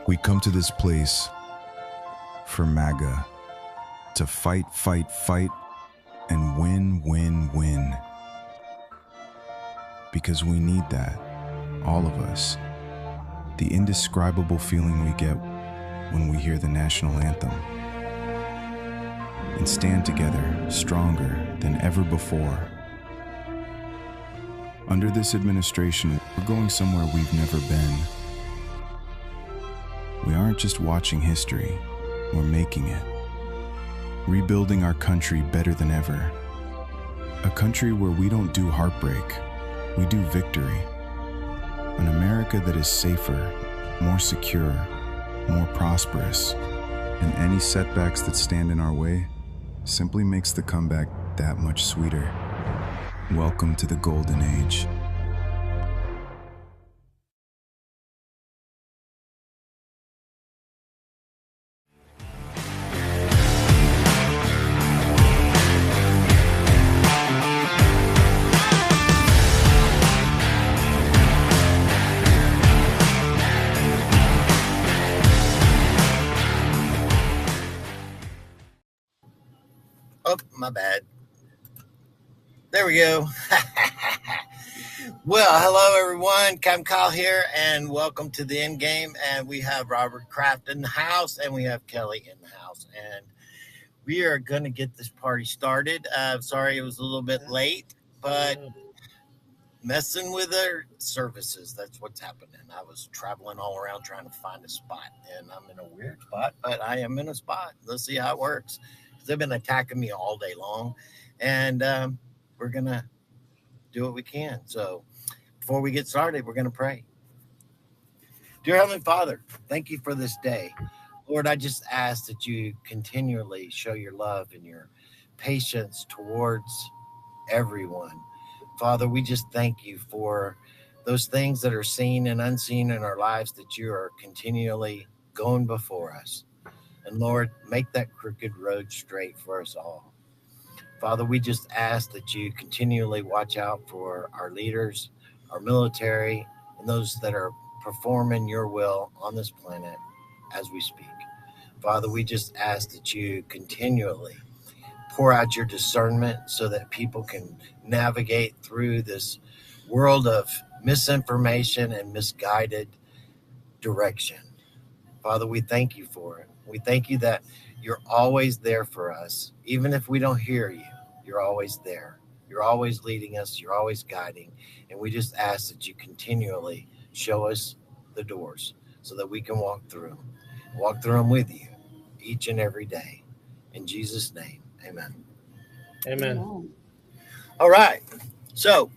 We come to this place for MAGA, to fight, fight, fight, and win, win, win. Because we need that, all of us. The indescribable feeling we get when we hear the national anthem. And stand together, stronger than ever before. Under this administration, we're going somewhere we've never been. We aren't just watching history, we're making it. Rebuilding our country better than ever. A country where we don't do heartbreak, we do victory. An America that is safer, more secure, more prosperous. And any setbacks that stand in our way simply makes the comeback that much sweeter. Welcome to the Golden Age. Oh, my bad. There we go. Well, hello, everyone. Capt Kyle here, and welcome to the end game. And we have Robert Kraft in the house, and we have Kelly in the house. And we are going to get this party started. Sorry it was a little bit late, but messing with our services. That's what's happening. I was traveling all around trying to find a spot, and I'm in a weird spot, but I am in a spot. Let's see how it works. They've been attacking me all day long, and we're going to do what we can. So before we get started, we're going to pray. Dear Heavenly Father, thank you for this day. Lord, I just ask that you continually show your love and your patience towards everyone. Father, we just thank you for those things that are seen and unseen in our lives, that you are continually going before us. And Lord, make that crooked road straight for us all. Father, we just ask that you continually watch out for our leaders, our military, and those that are performing your will on this planet as we speak. Father, we just ask that you continually pour out your discernment so that people can navigate through this world of misinformation and misguided direction. Father, we thank you for it. We thank you that you're always there for us. Even if we don't hear you, you're always there. You're always leading us. You're always guiding. And we just ask that you continually show us the doors so that we can walk through them with you each and every day. In Jesus' name, amen. Amen. All right. So,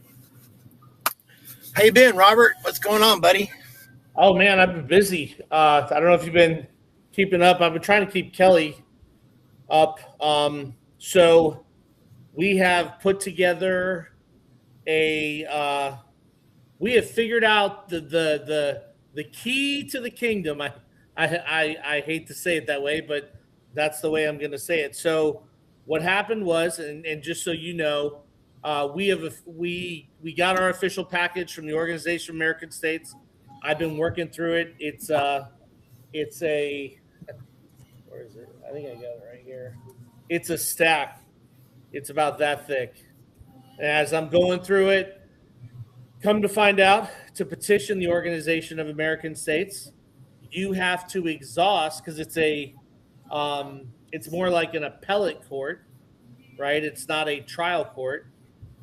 how you been, Robert? What's going on, buddy? Oh, man, I've been busy. I don't know if you've been keeping up. I've been trying to keep Kelly up. So we have put together we have figured out the key to the kingdom. I hate to say it that way, but that's the way I'm going to say it. So what happened was, and just so you know, we got our official package from the Organization of American States. I've been working through it. It's a where is it? I think I got it right here. It's a stack. It's about that thick. And as I'm going through it, come to find out, to petition the Organization of American States, you have to exhaust, because it's more like an appellate court, right? It's not a trial court.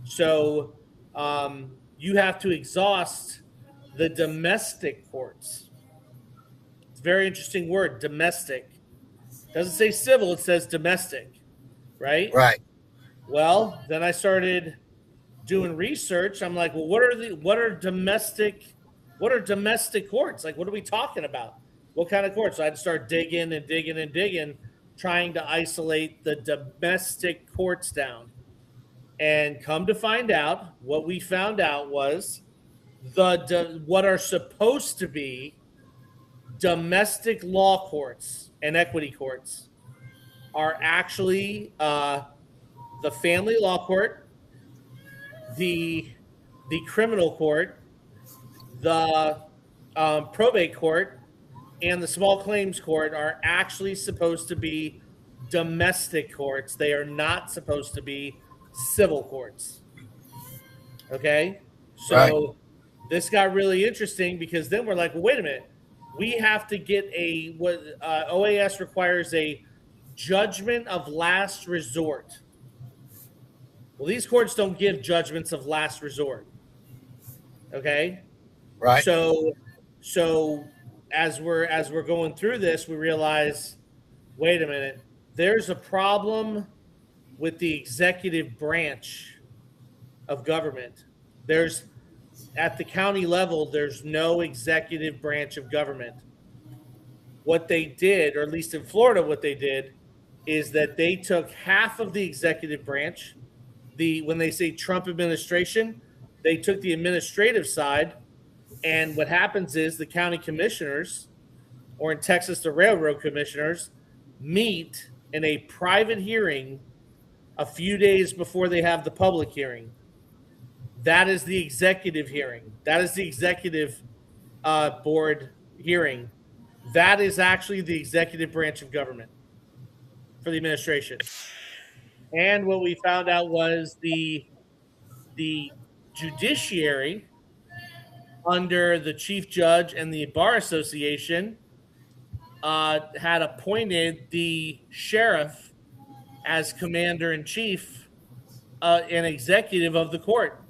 So you have to exhaust the domestic courts. It's a very interesting word, domestic. Doesn't say civil, it says domestic, right? Right. Well, then I started doing research. I'm like, well, what are domestic courts? Like, what are we talking about? What kind of courts? So I had to start digging, trying to isolate the domestic courts down. And come to find out, what we found out was what are supposed to be domestic law courts and equity courts are actually the family law court, the criminal court, the probate court, and the small claims court are actually supposed to be domestic courts. They are not supposed to be civil courts. Okay? So this got really interesting because then we're like, well, wait a minute. We have to get what OAS requires a judgment of last resort. Well, these courts don't give judgments of last resort. Okay? Right. So as we're going through this, we realize, wait a minute, there's a problem with the executive branch of government. There's at the county level, there's no executive branch of government. What they did, or at least in Florida, what they did is that they took half of the executive branch. When they say Trump administration, they took the administrative side. And what happens is the county commissioners, or in Texas, the railroad commissioners, meet in a private hearing a few days before they have the public hearing. That is the executive hearing. That is the executive board hearing. That is actually the executive branch of government for the administration. And what we found out was the judiciary under the chief judge and the bar association had appointed the sheriff as commander in chief and executive of the court.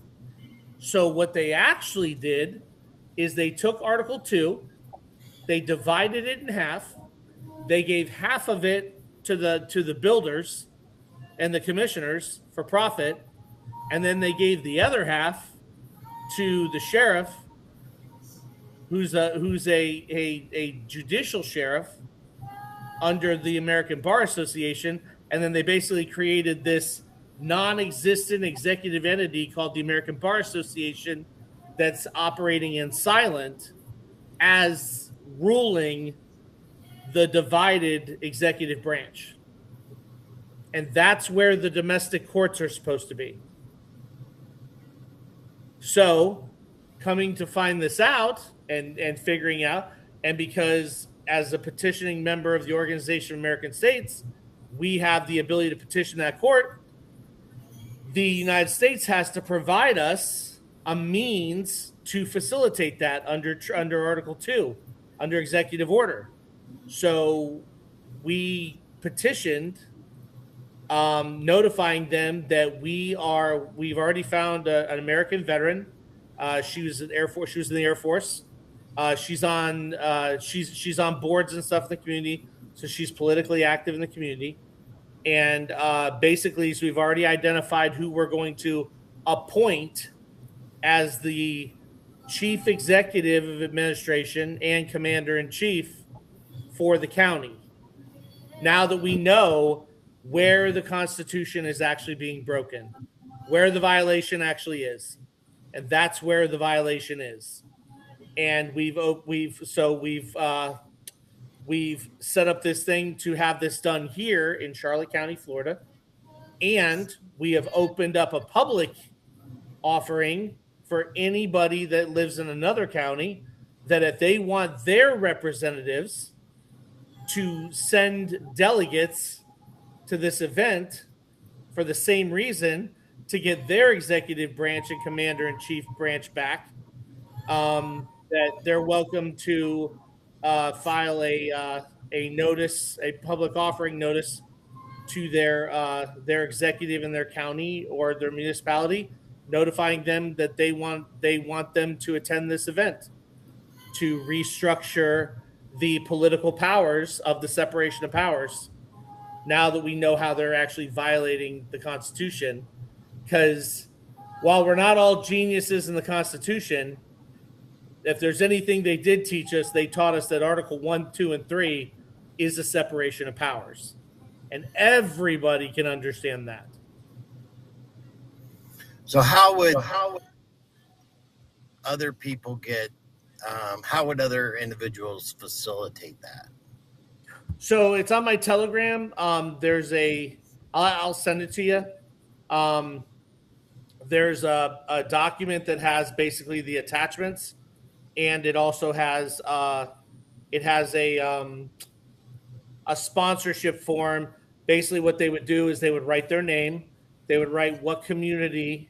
So what they actually did is they took Article 2, they divided it in half, they gave half of it to the builders and the commissioners for profit, and then they gave the other half to the sheriff, who's a judicial sheriff under the American Bar Association, and then they basically created this non-existent executive entity called the American Bar Association that's operating in silent as ruling the divided executive branch. And that's where the domestic courts are supposed to be. So, coming to find this out and figuring out, and because as a petitioning member of the Organization of American States, we have the ability to petition that court, the United States has to provide us a means to facilitate that under Article 2, under executive order. So we petitioned, notifying them that we've already found an American veteran. She was in the Air Force. She was in the Air Force. She's on boards and stuff in the community, so she's politically active in the community. And basically, so we've already identified who we're going to appoint as the chief executive of administration and commander in chief for the county. Now that we know where the Constitution is actually being broken, where the violation actually is, and that's where the violation is. And we've set up this thing to have this done here in Charlotte County, Florida. And we have opened up a public offering for anybody that lives in another county that if they want their representatives to send delegates to this event for the same reason, to get their executive branch and commander-in-chief branch back, that they're welcome to file a notice, a public offering notice to their executive in their county or their municipality, notifying them that they want them to attend this event to restructure the political powers of the separation of powers. Now that we know how they're actually violating the Constitution, because while we're not all geniuses in the Constitution, if there's anything they did teach us, they taught us that Article 1, 2, and 3 is a separation of powers. And everybody can understand that. So how would other people get, how would other individuals facilitate that? So it's on my Telegram. I'll send it to you. There's a document that has basically the attachments, and it also has It has a sponsorship form. Basically, what they would do is they would write their name, they would write what community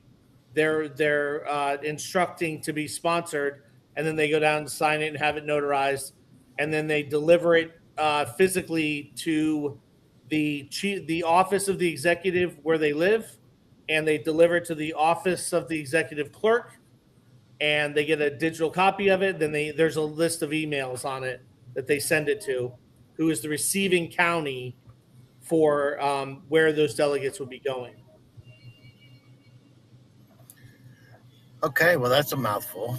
they're instructing to be sponsored, and then they go down and sign it and have it notarized, and then they deliver it physically to the office of the executive where they live, and they deliver it to the office of the executive clerk, and they get a digital copy of it. Then there's a list of emails on it that they send it to, who is the receiving county for where those delegates would be going. Okay, well, that's a mouthful.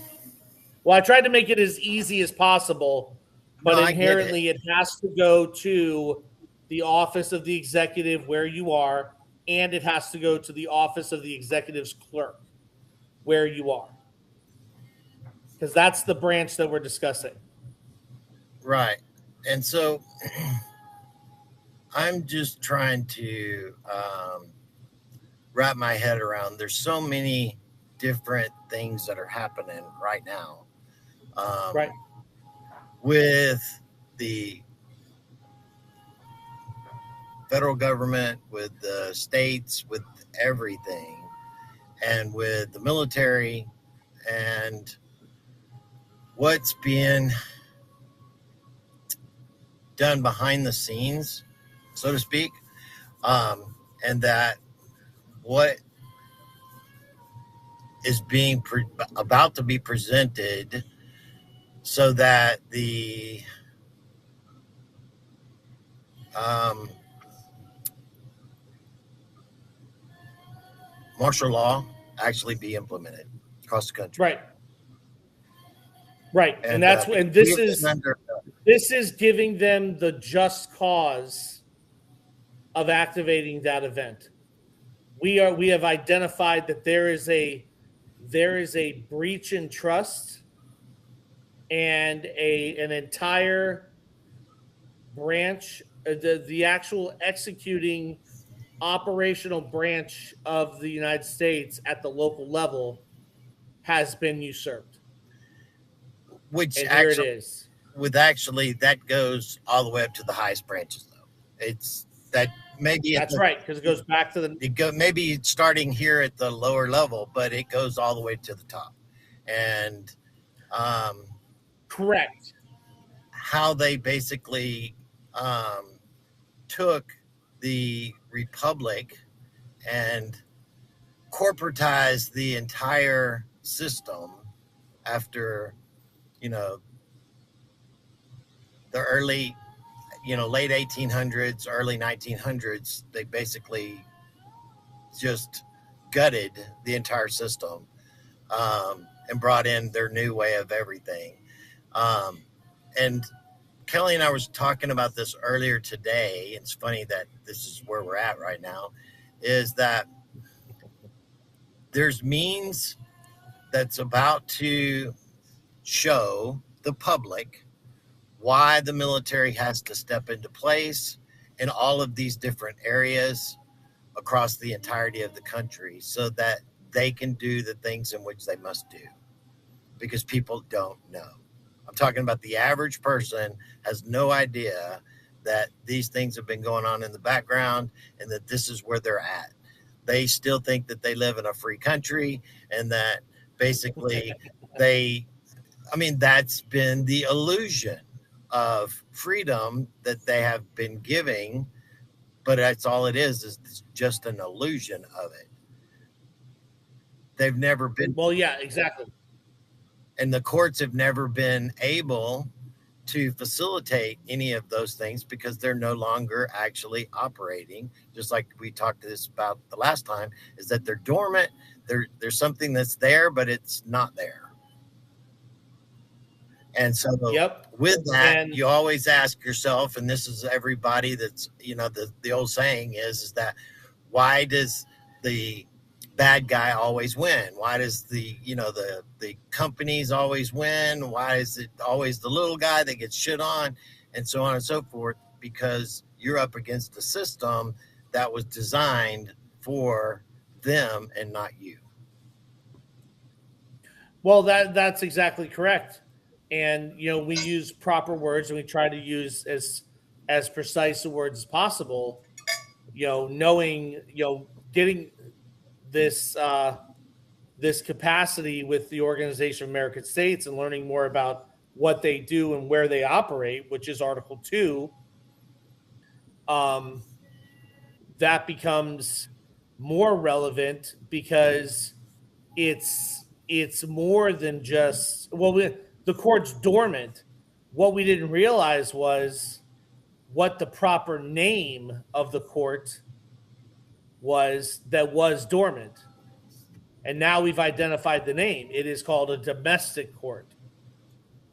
Well, I tried to make it as easy as possible, but No, I get inherently it has to go to the office of the executive where you are, and it has to go to the office of the executive's clerk where you are, because that's the branch that we're discussing. Right. And so I'm just trying to wrap my head around. There's so many different things that are happening right now. Right. With the federal government, with the states, with everything, and with the military, and what's being done behind the scenes, so to speak, and that what is being about to be presented, so that the martial law actually be implemented across the country. Right. And that's and this is giving them the just cause of activating that event. We have identified that there is a breach in trust, and an entire branch, the actual executing operational branch of the United States at the local level has been usurped. Which and actually, here it is. That goes all the way up to the highest branches, though. It's that maybe that's right, because it goes back to maybe starting here at the lower level, but it goes all the way to the top. And correct. How they basically took the republic and corporatized the entire system after, the early, late 1800s, early 1900s. They basically just gutted the entire system and brought in their new way of everything. And Kelly and I was talking about this earlier today. It's funny that this is where we're at right now, is that there's means that's about to show the public why the military has to step into place in all of these different areas across the entirety of the country, so that they can do the things in which they must do, because people don't know. I'm talking about the average person has no idea that these things have been going on in the background and that this is where they're at. They still think that they live in a free country, and that basically that's been the illusion of freedom that they have been giving, but that's all it is just an illusion of it. They've never been. Well, yeah, exactly. And the courts have never been able to facilitate any of those things because they're no longer actually operating. Just like we talked to this about the last time, is that they're dormant. There's something that's there, but it's not there. And so with that, you always ask yourself, and this is everybody that's, the old saying is that why does the bad guy always win? Why does the companies always win? Why is it always the little guy that gets shit on, and so on and so forth? Because you're up against a system that was designed for them and not you. Well, that's exactly correct. And we use proper words, and we try to use as precise a words as possible. Knowing, getting this this capacity with the Organization of American States and learning more about what they do and where they operate, which is Article 2, that becomes more relevant because it's more than just, the court's dormant. What we didn't realize was what the proper name of the court was that was dormant. And now we've identified the name. It is called a domestic court.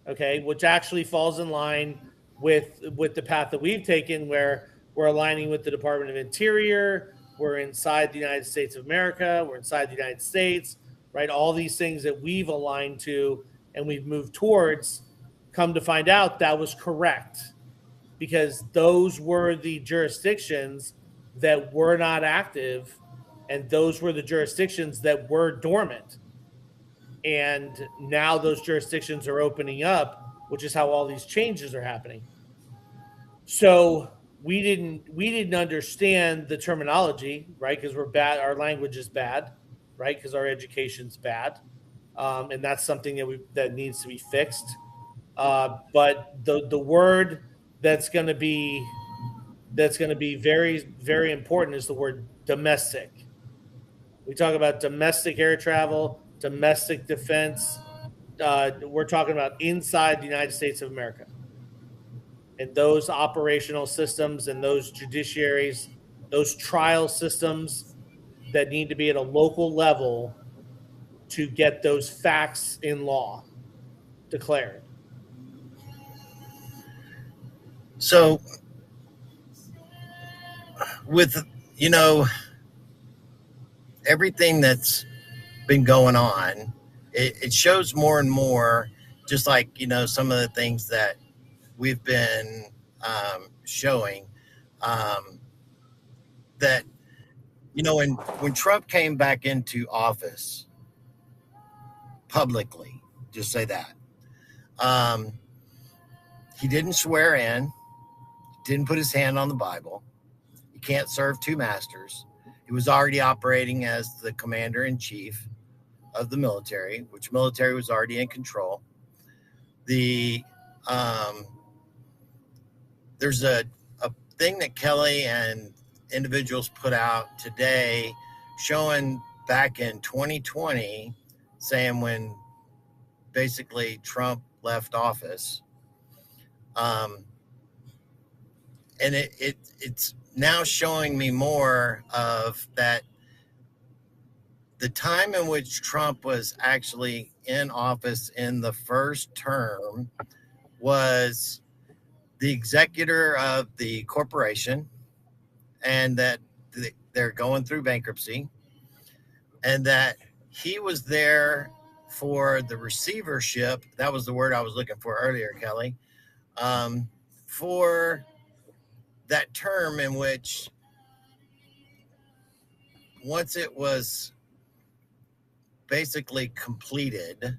Okay, which actually falls in line with the path that we've taken, where we're aligning with the Department of Interior. We're inside the United States of America. We're inside the United States, right? All these things that we've aligned to and we've moved towards, come to find out that was correct, because those were the jurisdictions that were not active, and those were the jurisdictions that were dormant. And now those jurisdictions are opening up, which is how all these changes are happening. So we didn't understand the terminology, right? Because we're bad. Our language is bad, right? Because our education's bad, and that's something that needs to be fixed. But the word that's going to be very, very important is the word domestic. We talk about domestic air travel, domestic defense. We're talking about inside the United States of America. And those operational systems and those judiciaries, those trial systems that need to be at a local level to get those facts in law declared. So, with everything that's been going on, it shows more and more, just like some of the things that we've been showing, that when Trump came back into office publicly, just say that, he didn't swear in, didn't put his hand on the Bible. You can't serve two masters. He was already operating as the commander-in-chief of the military, which military was already in control. There's a thing that Kelly and individuals put out today showing back in 2020, saying when basically Trump left office. And it's now showing me more of that. The time in which Trump was actually in office in the first term was the executor of the corporation, and that they're going through bankruptcy, and that he was there for the receivership. That was the word I was looking for earlier, Kelly, for that term in which, once it was basically completed,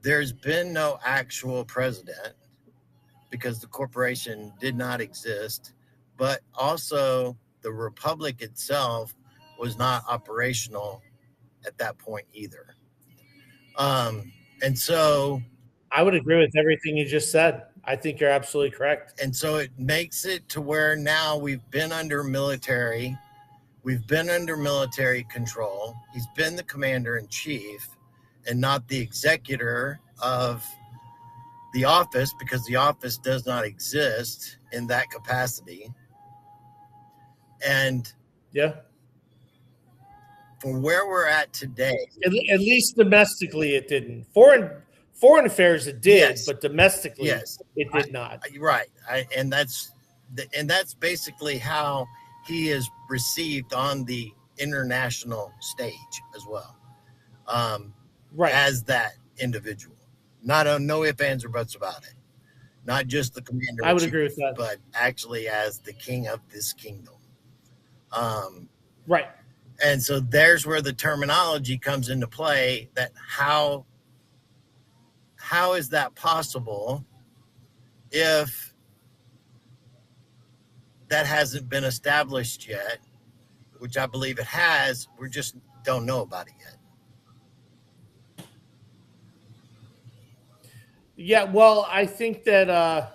there's been no actual president because the corporation did not exist, but also the republic itself was not operational at that point either. And so I would agree with everything you just said. I think you're absolutely correct. And so it makes it to where now we've been under military control. He's been the commander in chief and not the executor of the office, because the office does not exist in that capacity. And yeah, for where we're at today, at least domestically, it didn't. Foreign affairs, it did, yes, but domestically, yes, it did not. Right, and that's basically how he is received on the international stage as well, right, as that individual. No ifs, ands, or buts about it. Not just the commander. I would agree with that, but actually as the king of this kingdom. Right. And so there's where the terminology comes into play, that how how is that possible if that hasn't been established yet, which I believe it has. We just don't know about it yet. Yeah, well, I think that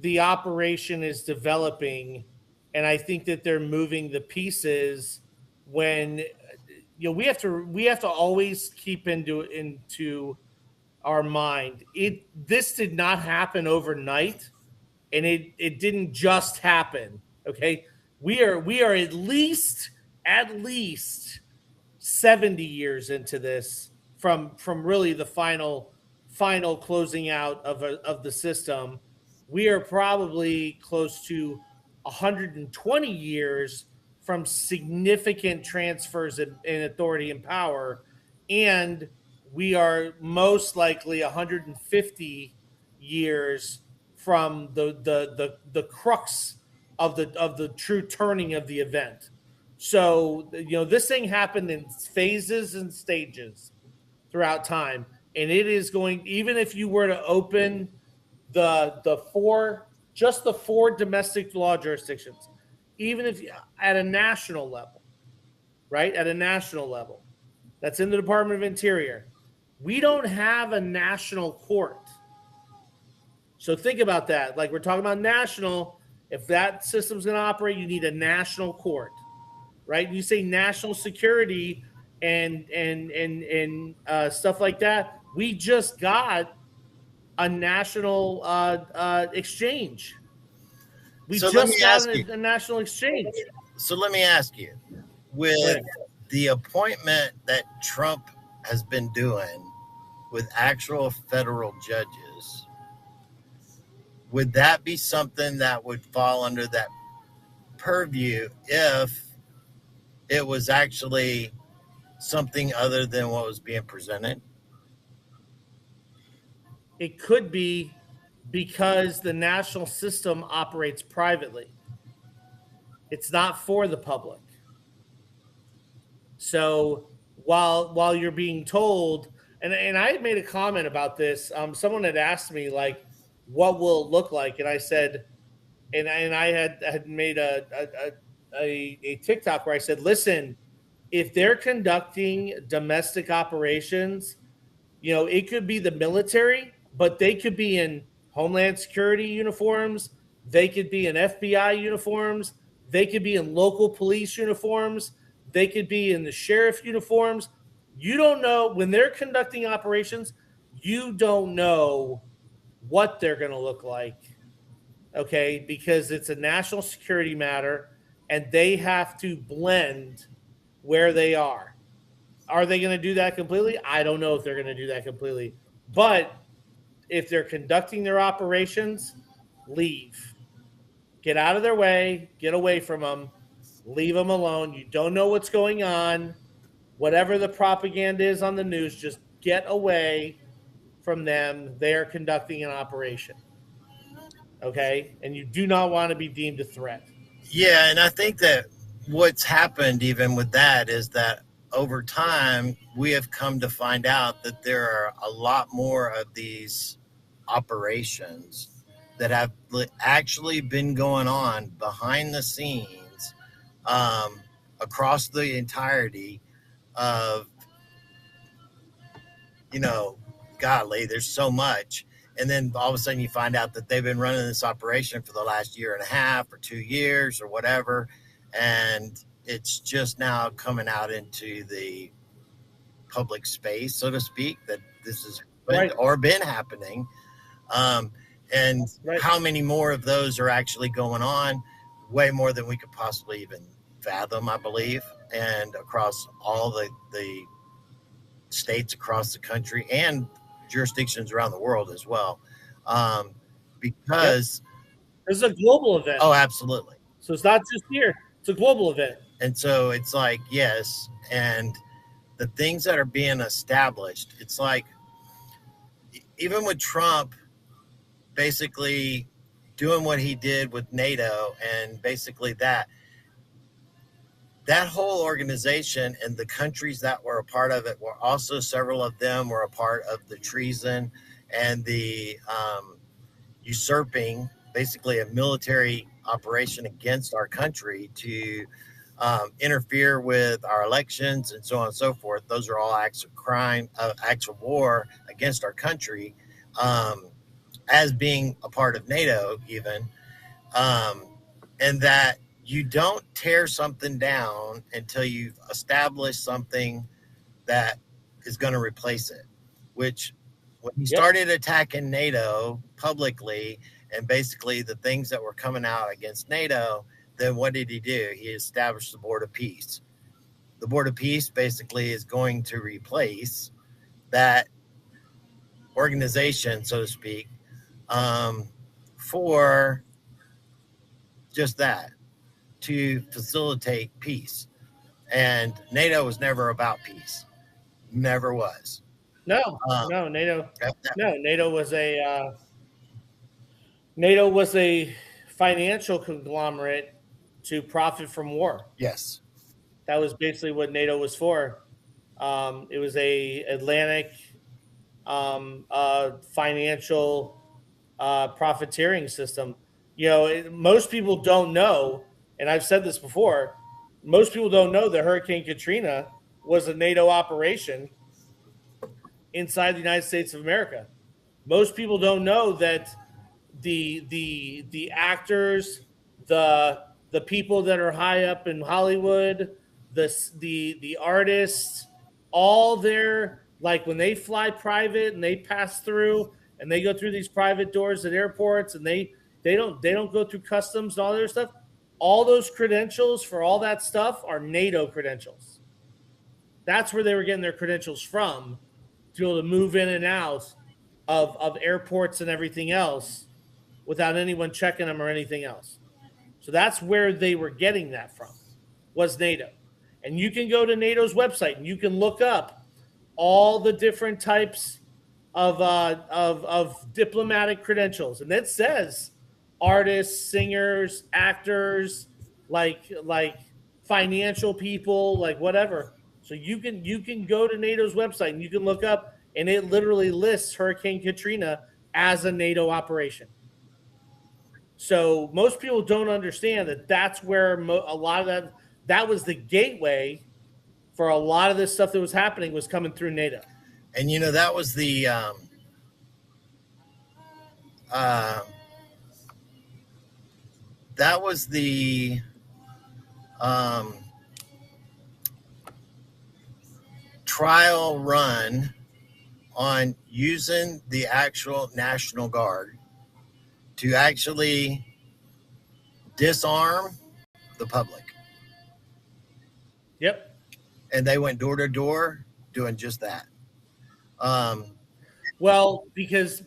the operation is developing, and I think that they're moving the pieces. When we have to always keep into our mind, this did not happen overnight, and it didn't just happen. Okay, we are at least 70 years into this from really the final closing out of the system. We are probably close to 120 years from significant transfers in authority and power, and we are most likely 150 years from the crux of the true turning of the event. So, this thing happened in phases and stages throughout time. And it is going, even if you were to open the four domestic law jurisdictions, even if at a national level, right? At a national level, that's in the Department of Interior. We don't have a national court. So think about that. Like, we're talking about national. If that system's going to operate, you need a national court, right? You say national security and stuff like that. We just got a national exchange. We So let me just got ask you. a national exchange. So let me ask you, with the appointment that Trump has been doing with actual federal judges, would that be something that would fall under that purview if it was actually something other than what was being presented? It could be, because the national system operates privately. It's not for the public. So while you're being told, and I had made a comment about this, someone had asked me, like, what will it look like, and I said, and I had made a TikTok where I said, listen, if they're conducting domestic operations, it could be the military, but they could be in Homeland Security uniforms. They could be in FBI uniforms. They could be in local police uniforms. They could be in the sheriff uniforms. You don't know when they're conducting operations. You don't know what they're going to look like, okay? Because it's a national security matter, and they have to blend where they are. Are they going to do that completely? I don't know if they're going to do that completely. But if they're conducting their operations, leave. Get out of their way. Get away from them. Leave them alone. You don't know what's going on. Whatever the propaganda is on the news, just get away from them. They are conducting an operation. Okay? And you do not want to be deemed a threat. Yeah, and I think that what's happened even with that is that over time, we have come to find out that there are a lot more of these operations that have actually been going on behind the scenes, across the entirety of, golly, there's so much. And then all of a sudden you find out that they've been running this operation for the last year and a half or 2 years or whatever. And it's just now coming out into the public space, so to speak, that this has been happening. And how many more of those are actually going on? Way more than we could possibly even fathom, I believe. And across all the states across the country and jurisdictions around the world as well. Because this is a global event. Oh, absolutely. So it's not just here. It's a global event. And so it's like, yes. And the things that are being established, it's like, even with Trump basically doing what he did with NATO and basically that that whole organization and the countries that were a part of it were also, several of them were a part of the treason and the usurping, basically a military operation against our country to interfere with our elections and so on and so forth. Those are all acts of crime, acts of war against our country, as being a part of NATO, even. And that you don't tear something down until you've established something that is going to replace it, which when he started attacking NATO publicly and basically the things that were coming out against NATO, then what did he do? He established the Board of Peace. The Board of Peace basically is going to replace that organization, so to speak, for just that, to facilitate peace. And NATO was never about peace. Never was. NATO was a financial conglomerate to profit from war. Yes. That was basically what NATO was for. It was a Atlantic financial profiteering system. Most people don't know, and I've said this before, most people don't know that Hurricane Katrina was a NATO operation inside the United States of America. Most people don't know that the actors, the people that are high up in Hollywood, the artists, all their, like when they fly private and they pass through and they go through these private doors at airports and they don't go through customs and all their stuff. All those credentials for all that stuff are NATO credentials. That's where they were getting their credentials from, to be able to move in and out of airports and everything else without anyone checking them or anything else. So that's where they were getting that from, was NATO. And you can go to NATO's website and you can look up all the different types of diplomatic credentials. And it says artists, singers, actors, like financial people, like whatever. So you can go to NATO's website and you can look up, and it literally lists Hurricane Katrina as a NATO operation. So most people don't understand that that's where a lot of that was the gateway for a lot of this stuff that was happening, was coming through NATO. And that was the trial run on using the actual National Guard to actually disarm the public. Yep. And they went door to door doing just that. Well, because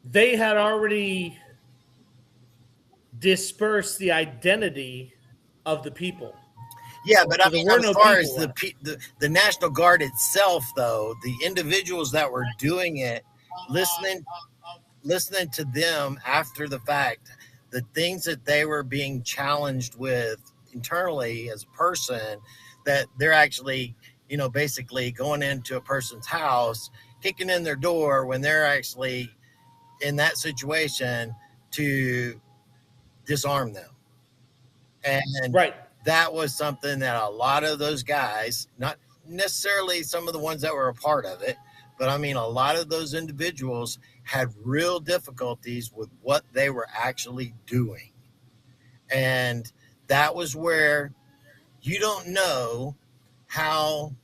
they had already dispersed the identity of the people. Yeah, but I mean, as far as the National Guard itself, though, the individuals that were doing it, listening to them after the fact, the things that they were being challenged with internally as a person, that they're actually, basically going into a person's house, kicking in their door when they're actually in that situation to disarm them. And right. That was something that a lot of those guys, not necessarily some of the ones that were a part of it, but I mean, a lot of those individuals had real difficulties with what they were actually doing. And that was where you don't know how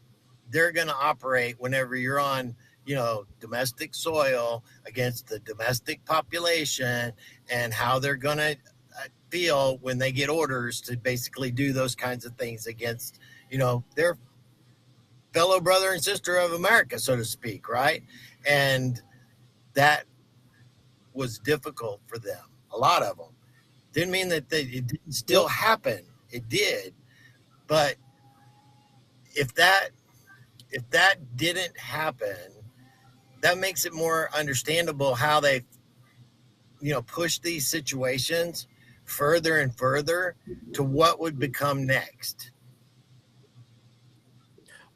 they're going to operate whenever you're on, domestic soil against the domestic population, and how they're going to feel when they get orders to basically do those kinds of things against, their fellow brother and sister of America, so to speak, right? And that was difficult for them. A lot of them. Didn't mean that it didn't still happen. It did. But if that didn't happen, that makes it more understandable how they, push these situations further and further to what would become next.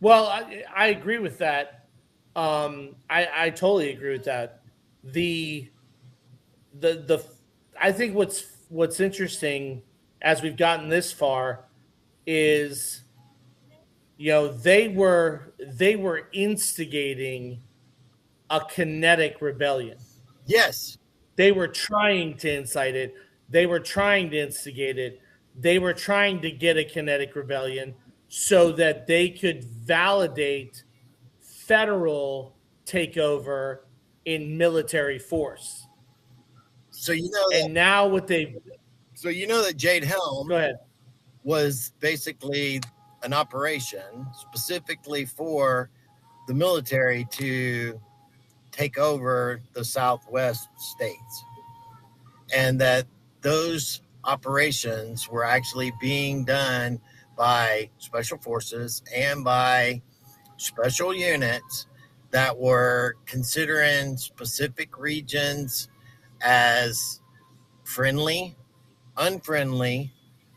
Well, I agree with that. I totally agree with that. The I think what's interesting as we've gotten this far is, they were instigating a kinetic rebellion. Yes. They were trying to incite it. They were trying to instigate it. They were trying to get a kinetic rebellion so that they could validate federal takeover in military force. So you know that, And now what they so you know that Jade Helm go ahead. was basically an operation specifically for the military to take over the Southwest states, and that those operations were actually being done by special forces and by special units that were considering specific regions as friendly, unfriendly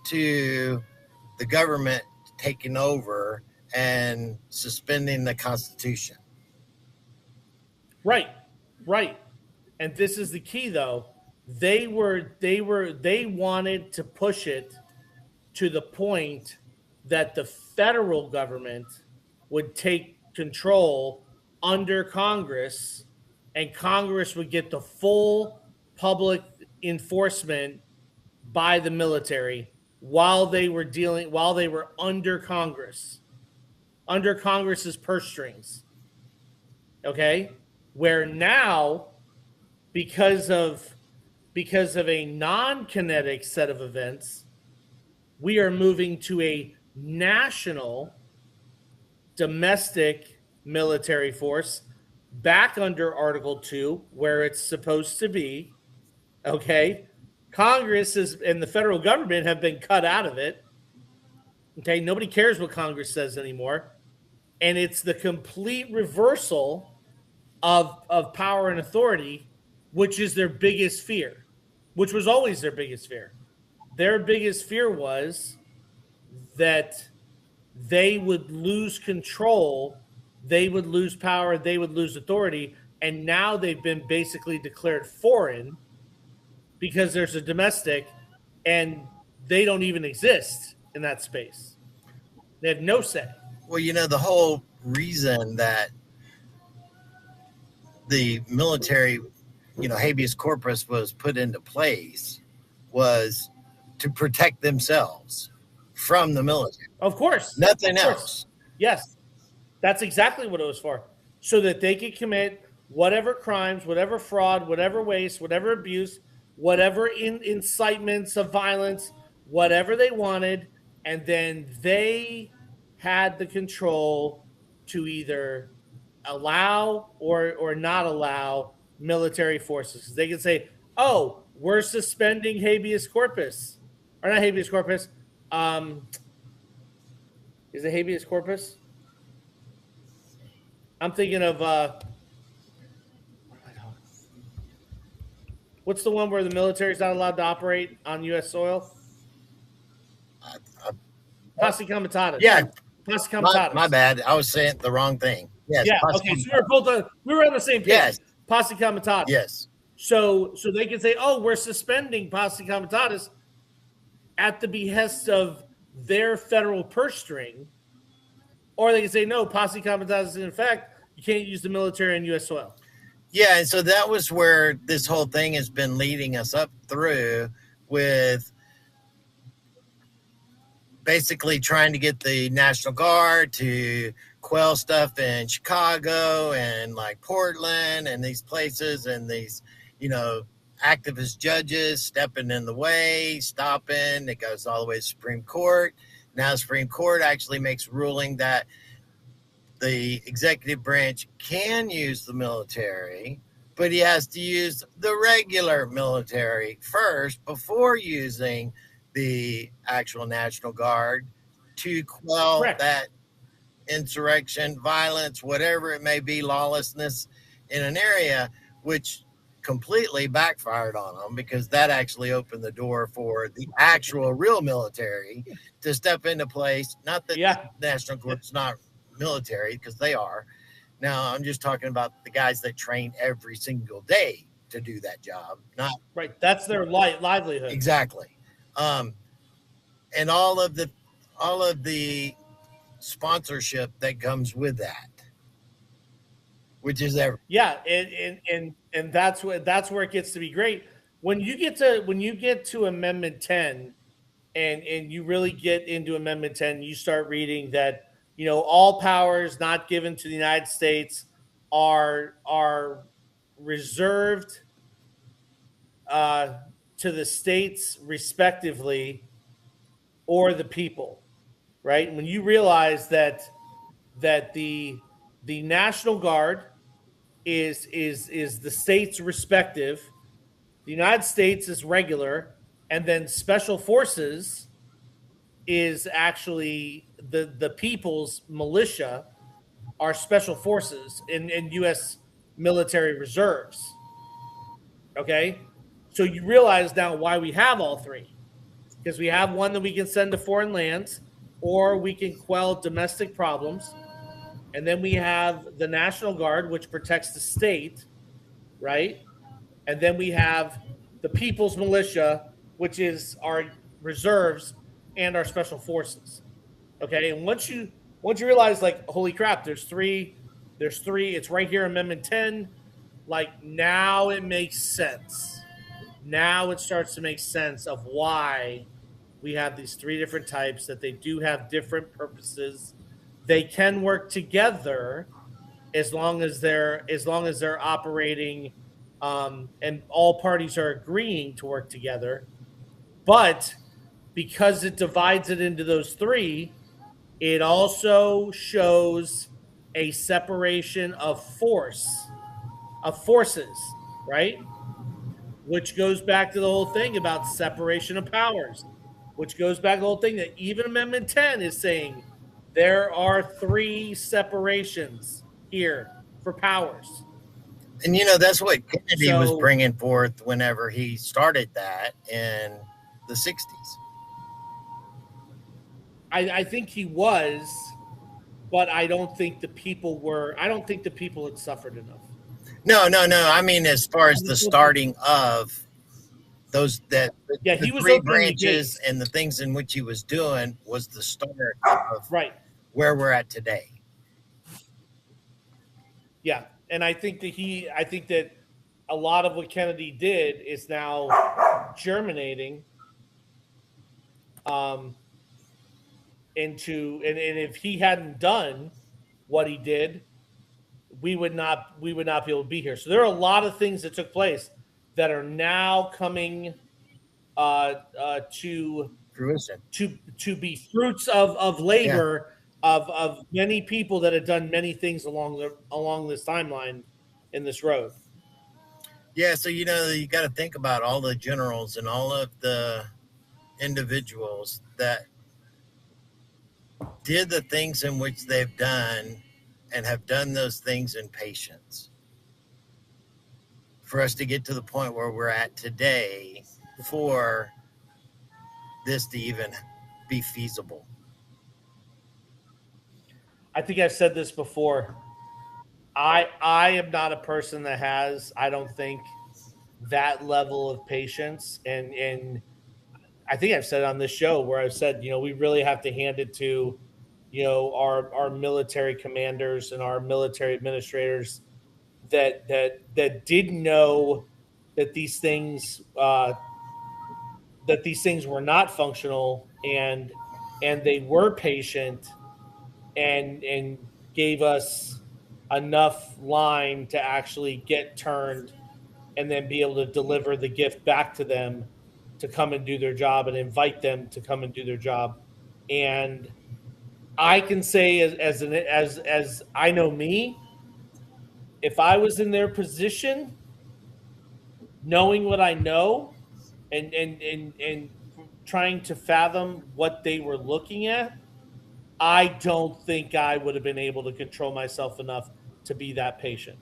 to the government taking over and suspending the Constitution. Right. Right. And this is the key though. They wanted to push it to the point that the federal government would take control under Congress, and Congress would get the full public enforcement by the military while they were under Congress's purse strings. Okay? Where now, because of a non-kinetic set of events, we are moving to a national domestic military force back under Article 2, where it's supposed to be. Okay. Congress and the federal government have been cut out of it. Okay. Nobody cares what Congress says anymore. And it's the complete reversal of power and authority, which is their biggest fear, which was always their biggest fear. Their biggest fear was that they would lose control, they would lose power, they would lose authority, and now they've been basically declared foreign because there's a domestic, and they don't even exist in that space. They have no say. Well, the whole reason that the military, habeas corpus was put into place was to protect themselves from the military. Of course. Nothing else. Yes. That's exactly what it was for. So that they could commit whatever crimes, whatever fraud, whatever waste, whatever abuse, whatever incitements of violence, whatever they wanted, and then they had the control to either allow or not allow military forces. They can say, "Oh, we're suspending habeas corpus," or not habeas corpus. Is it habeas corpus? I'm thinking of what's the one where the military is not allowed to operate on U.S. soil? Posse comitatus. Yeah. Posse comitatus. My bad. I was saying the wrong thing. Yes. Yeah. Okay. So we were on the same page. Yes. Posse comitatus. Yes. So they can say, "Oh, we're suspending posse comitatus," at the behest of their federal purse string, or they can say, "No, posse comitatus is in effect. You can't use the military on U.S. soil." Yeah, and so that was where this whole thing has been leading us up through, with basically trying to get the National Guard to quell stuff in Chicago and like Portland and these places, and these, activist judges stepping in the way, stopping. It goes all the way to Supreme Court. Now the Supreme Court actually makes a ruling that the executive branch can use the military, but he has to use the regular military first before using the actual National Guard to quell Correct. that insurrection, violence, whatever it may be, lawlessness in an area, which completely backfired on them, because that actually opened the door for the actual real military to step into place. Not that the National Guard's not military, because they are. Now, I'm just talking about the guys that train every single day to do that job. Not right. That's their livelihood. Exactly. And all of the sponsorship that comes with that, which is everything. Yeah, and that's where it gets to be great. When you get to Amendment 10, and you really get into Amendment 10, you start reading that, all powers not given to the United States are reserved to the states respectively, or the people, right? When you realize that the National Guard is the states respective, the United States is regular, and then special forces is actually the people's militia, are special forces in U.S. military reserves. Okay, so you realize now why we have all three, because we have one that we can send to foreign lands, or we can quell domestic problems, and then we have the National Guard, which protects the state, right? And then we have the People's Militia, which is our reserves and our special forces. Okay, and once you realize, like, holy crap, there's three. It's right here, Amendment 10. Like, now it makes sense. Now it starts to make sense of why we have these three different types, that they do have different purposes. They can work together as long as they're operating, and all parties are agreeing to work together. But because it divides it into those three, it also shows a separation of forces, right? Which goes back to the whole thing about separation of powers, which goes back to the whole thing that even Amendment 10 is saying there are three separations here for powers. And that's what Kennedy was bringing forth whenever he started that in the 60s. I think he was, but I don't think the people had suffered enough. No. I mean, as far as the starting of those, the he was three branches and the things in which he was doing was the start of where we're at today. Yeah, and I think that a lot of what Kennedy did is now germinating into, and if he hadn't done what he did, we would not be able to be here. So there are a lot of things that took place that are now coming to fruition, to be fruits of labor, of many people that have done many things along this timeline in this road. Yeah, so you got to think about all the generals and all of the individuals that did the things in which they've done, and have done those things in patience, for us to get to the point where we're at today, for this to even be feasible. I think I've said this before. I am not a person that has, I don't think, that level of patience, and I think I've said it on this show where I've said, we really have to hand it to, our military commanders and our military administrators that did know that these things were not functional, and they were patient, and gave us enough line to actually get turned, and then be able to deliver the gift back to them to come and do their job, and invite them to come and do their job. And I can say, as I know me, if I was in their position, knowing what I know, and trying to fathom what they were looking at, I don't think I would have been able to control myself enough to be that patient.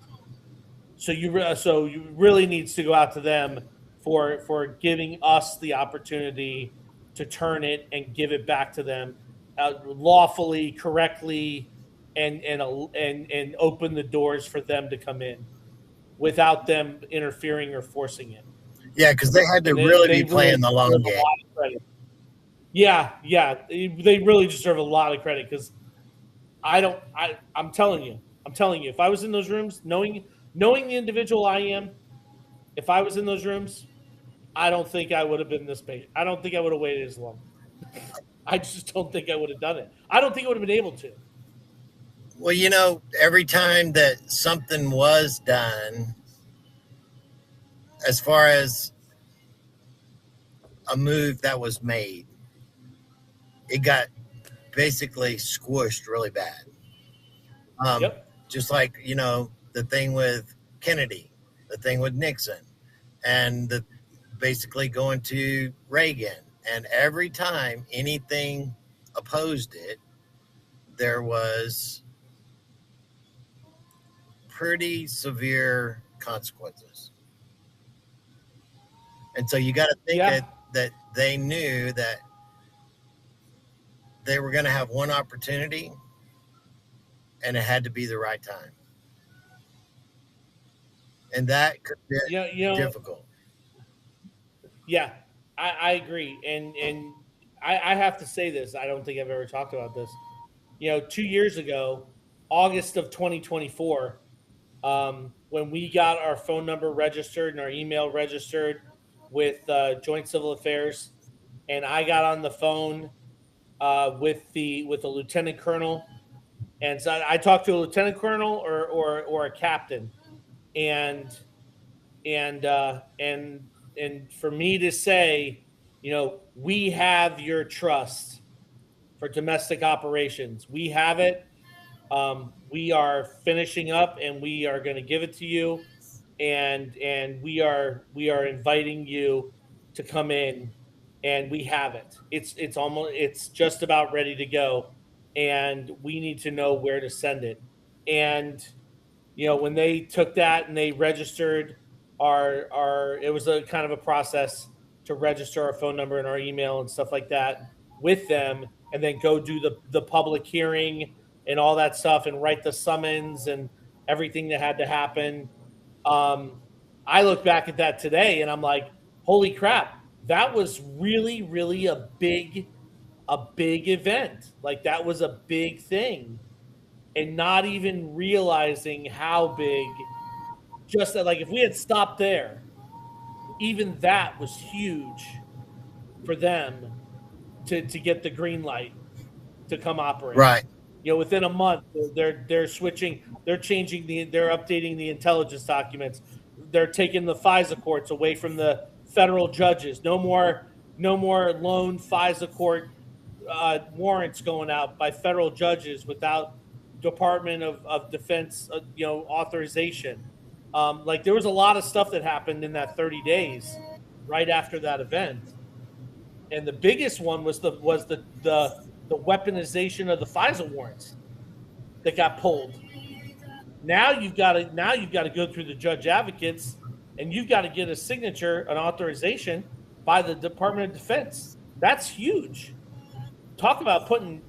So you really needs to go out to them for giving us the opportunity to turn it and give it back to them lawfully, correctly, and open the doors for them to come in without them interfering or forcing it. Yeah, because they had to And really they be really playing the long deserve a game. lot of credit. Yeah, they really deserve a lot of credit because I'm telling you, if I was in those rooms, knowing the individual I am, if I was in those rooms, I don't think I would have been this patient. I don't think I would have waited as long. I just don't think I would have done it. I don't think I would have been able to. Well, every time that something was done, as far as a move that was made, it got basically squished really bad. Yep. Just like, the thing with Kennedy, the thing with Nixon, and basically going to Reagan. And every time anything opposed it, there was pretty severe consequences. And so you got to think Yeah. that they knew that they were going to have one opportunity and it had to be the right time. And that could be difficult. Yeah, I agree, and I have to say this. I don't think I've ever talked about this. 2 years ago, August of 2024, when we got our phone number registered and our email registered with Joint Civil Affairs, and I got on the phone with a lieutenant colonel, and so I talked to a lieutenant colonel or a captain, and and uh, and and for me to say, we have your trust for domestic operations. We have it. We are finishing up, and we are going to give it to you, and we are inviting you to come in, and we have it. It's just about ready to go, and we need to know where to send it. And when they took that and they registered our it was a kind of a process to register our phone number and our email and stuff like that with them, and then go do the public hearing and all that stuff and write the summons and everything that had to happen. I look back at that today and I'm like, holy crap, that was really, really a big event. Like, that was a big thing, and not even realizing how big. Just that, like, if we had stopped there, even that was huge for them to get the green light to come operate. Right. Within a month, they're switching, they're updating the intelligence documents. They're taking the FISA courts away from the federal judges. No more lone FISA court warrants going out by federal judges without Department of Defense, authorization. Like, there was a lot of stuff that happened in that 30 days right after that event, and the biggest one was the weaponization of the FISA warrants that got pulled. Now you've got to go through the judge advocates, and you've got to get a signature, an authorization by the Department of Defense. That's huge. Talk about pulling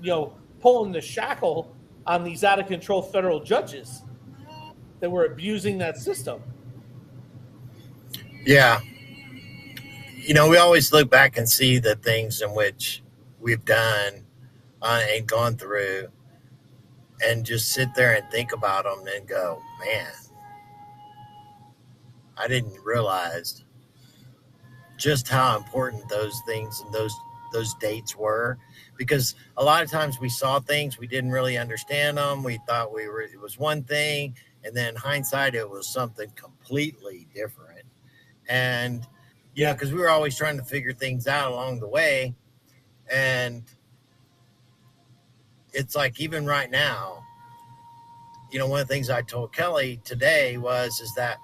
the shackle on these out of control federal judges that were abusing that system. Yeah. We always look back and see the things in which we've done and gone through, and just sit there and think about them and go, man, I didn't realize just how important those things and those dates were, because a lot of times we saw things, we didn't really understand them. We thought it was one thing, and then in hindsight, it was something completely different. And because we were always trying to figure things out along the way, and it's like, even right now, one of the things I told Kelly today is that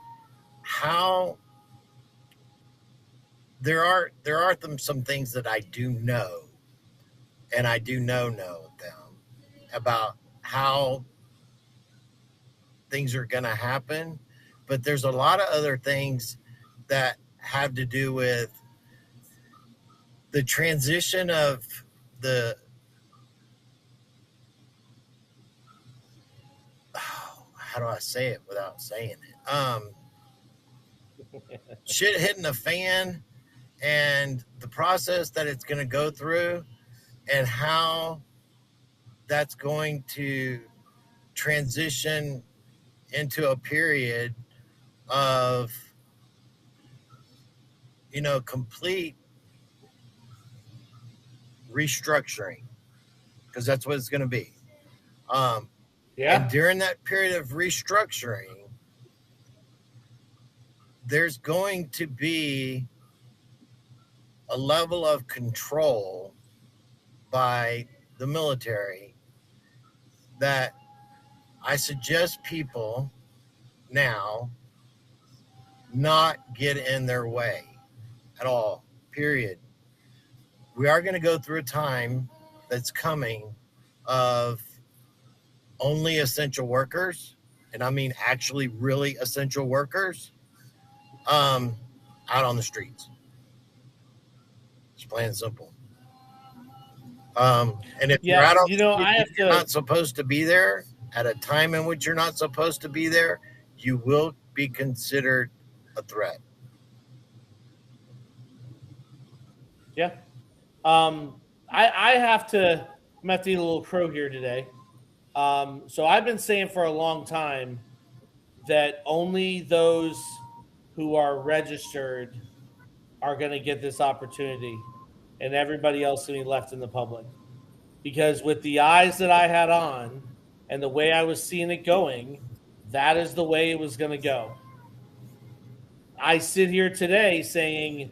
how there are some things that I do know, and I do know them about how things are going to happen, but there's a lot of other things that have to do with the transition of the how do I say it without saying it? Shit hitting the fan and the process that it's going to go through and how that's going to transition into a period of, complete restructuring, because that's what it's going to be. And Yeah. during that period of restructuring, there's going to be a level of control by the military that I suggest people now not get in their way at all, period. We are going to go through a time that's coming of only essential workers, and I mean actually really essential workers, out on the streets. It's plain and simple. And if you're Yeah. out on You the know, street I and have you're to. not supposed to be there at a time in which you're not supposed to be there, you will be considered a threat. Yeah. I have to. I'm gonna have to eat a little crow here today. So I've been saying for a long time that only those who are registered are going to get this opportunity, and everybody else will be left in the public. Because with the eyes that I had on and the way I was seeing it going, that is the way it was going to go. I sit here today saying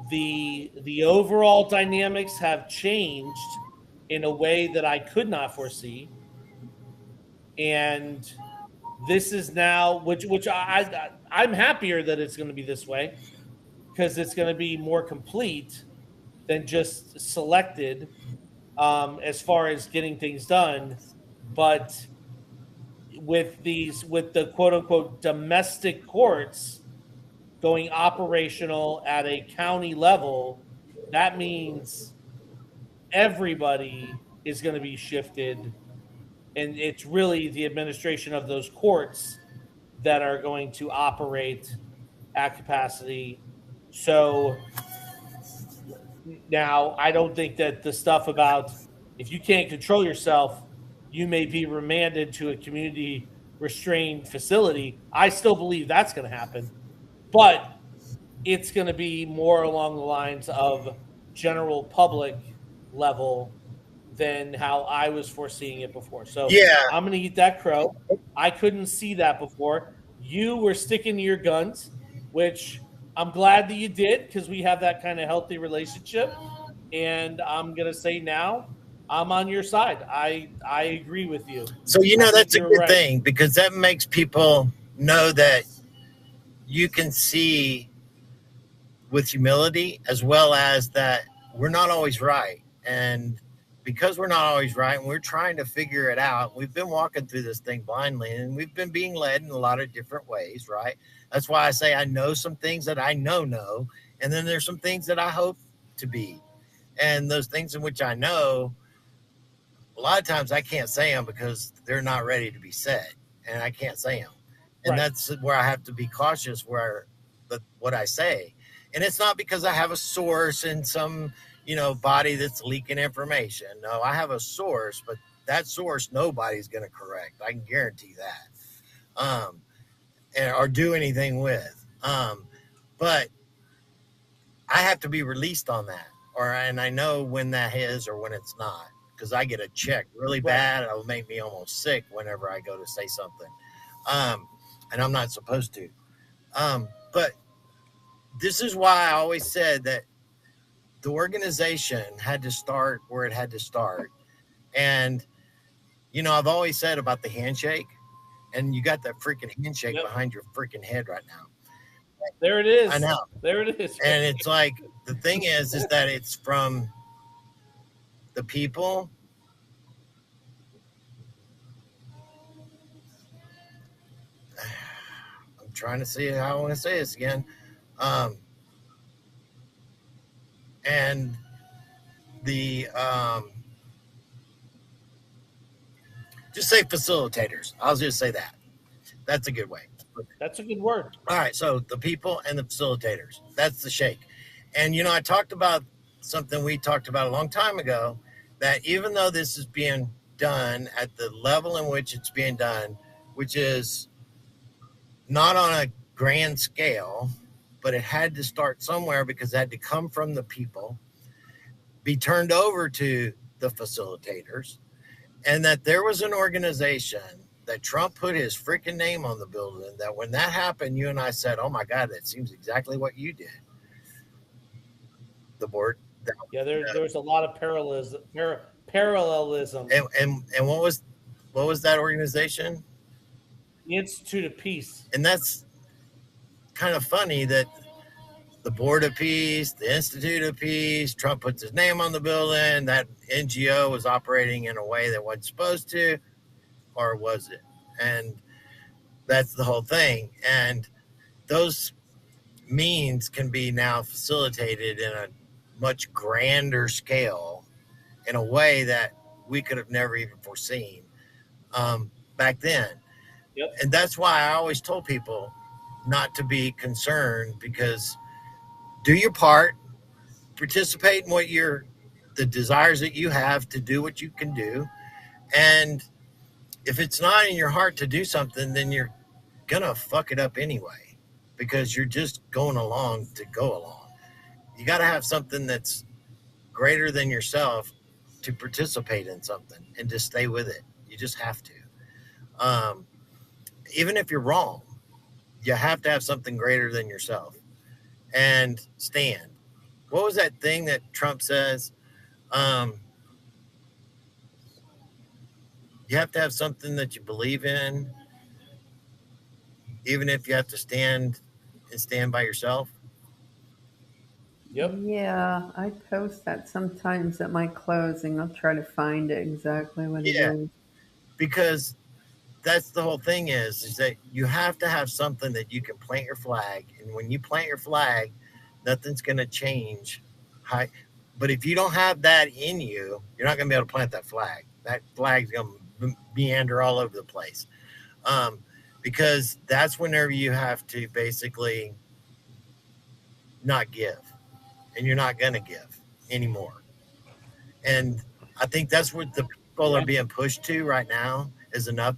the overall dynamics have changed in a way that I could not foresee, and this is now which I'm happier that it's going to be this way because it's going to be more complete than just selected, as far as getting things done. But with the quote unquote domestic courts going operational at a county level, that means everybody is going to be shifted, and it's really the administration of those courts that are going to operate at capacity. So now I don't think that the stuff about if you can't control yourself, you may be remanded to a community restrained facility. I still believe that's going to happen, but it's going to be more along the lines of general public level than how I was foreseeing it before. So Yeah. I'm going to eat that crow. I couldn't see that before. You were sticking to your guns, which I'm glad that you did because we have that kind of healthy relationship. And I'm going to say now, I'm on your side. I agree with you. So, I think that's a you're good right. thing because that makes people know that you can see with humility as well as that we're not always right. And because we're not always right and we're trying to figure it out, we've been walking through this thing blindly and we've been being led in a lot of different ways, right? That's why I say I know some things that I know, and then there's some things that I hope to be. And those things in which I know, a lot of times I can't say them because they're not ready to be said, and I can't say them. And Right. that's where I have to be cautious what I say. And it's not because I have a source in some, body that's leaking information. No, I have a source, but that source nobody's going to correct. I can guarantee that. Or do anything with. But I have to be released on that, and I know when that is or when it's not, because I get a check really Right. bad. It'll make me almost sick whenever I go to say something, and I'm not supposed to. But this is why I always said that the organization had to start where it had to start, and I've always said about the handshake, and you got that freaking handshake Yep. behind your freaking head right now. There it I is. know, There it is. and it's like the thing is that it's from the people. I'm trying to see how I want to say this again. And the just say facilitators. I'll just say that. That's a good way. That's a good word. All right, so the people and the facilitators. That's the shake. And I talked about something we talked about a long time ago, that even though this is being done at the level in which it's being done, which is not on a grand scale, but it had to start somewhere because it had to come from the people, be turned over to the facilitators, and that there was an organization that Trump put his freaking name on the building, that when that happened, you and I said, oh my God, that seems exactly what you did. The board. Yeah, there's a lot of parallelism. And what was that organization? The Institute of Peace. And that's kind of funny that the Board of Peace, the Institute of Peace, Trump puts his name on the building. That NGO was operating in a way that wasn't supposed to, or was it? And that's the whole thing. And those means can be now facilitated in a much grander scale in a way that we could have never even foreseen back then. Yep. And that's why I always told people not to be concerned, because do your part, participate in the desires that you have to do what you can do. And if it's not in your heart to do something, then you're going to fuck it up anyway, because you're just going along to go along. You got to have something that's greater than yourself to participate in something and to stay with it. You just have to. Even if you're wrong, you have to have something greater than yourself and stand. What was that thing that Trump says? You have to have something that you believe in, even if you have to stand by yourself. Yep. Yeah, I post that sometimes at my closing. I'll try to find it exactly what it is. Because that's the whole thing is that you have to have something that you can plant your flag. And when you plant your flag, nothing's going to change. But if you don't have that in you, you're not going to be able to plant that flag. That flag's going to meander all over the place. Because that's whenever you have to basically not give. And you're not going to give anymore. And I think that's what the people are being pushed to right now, is enough,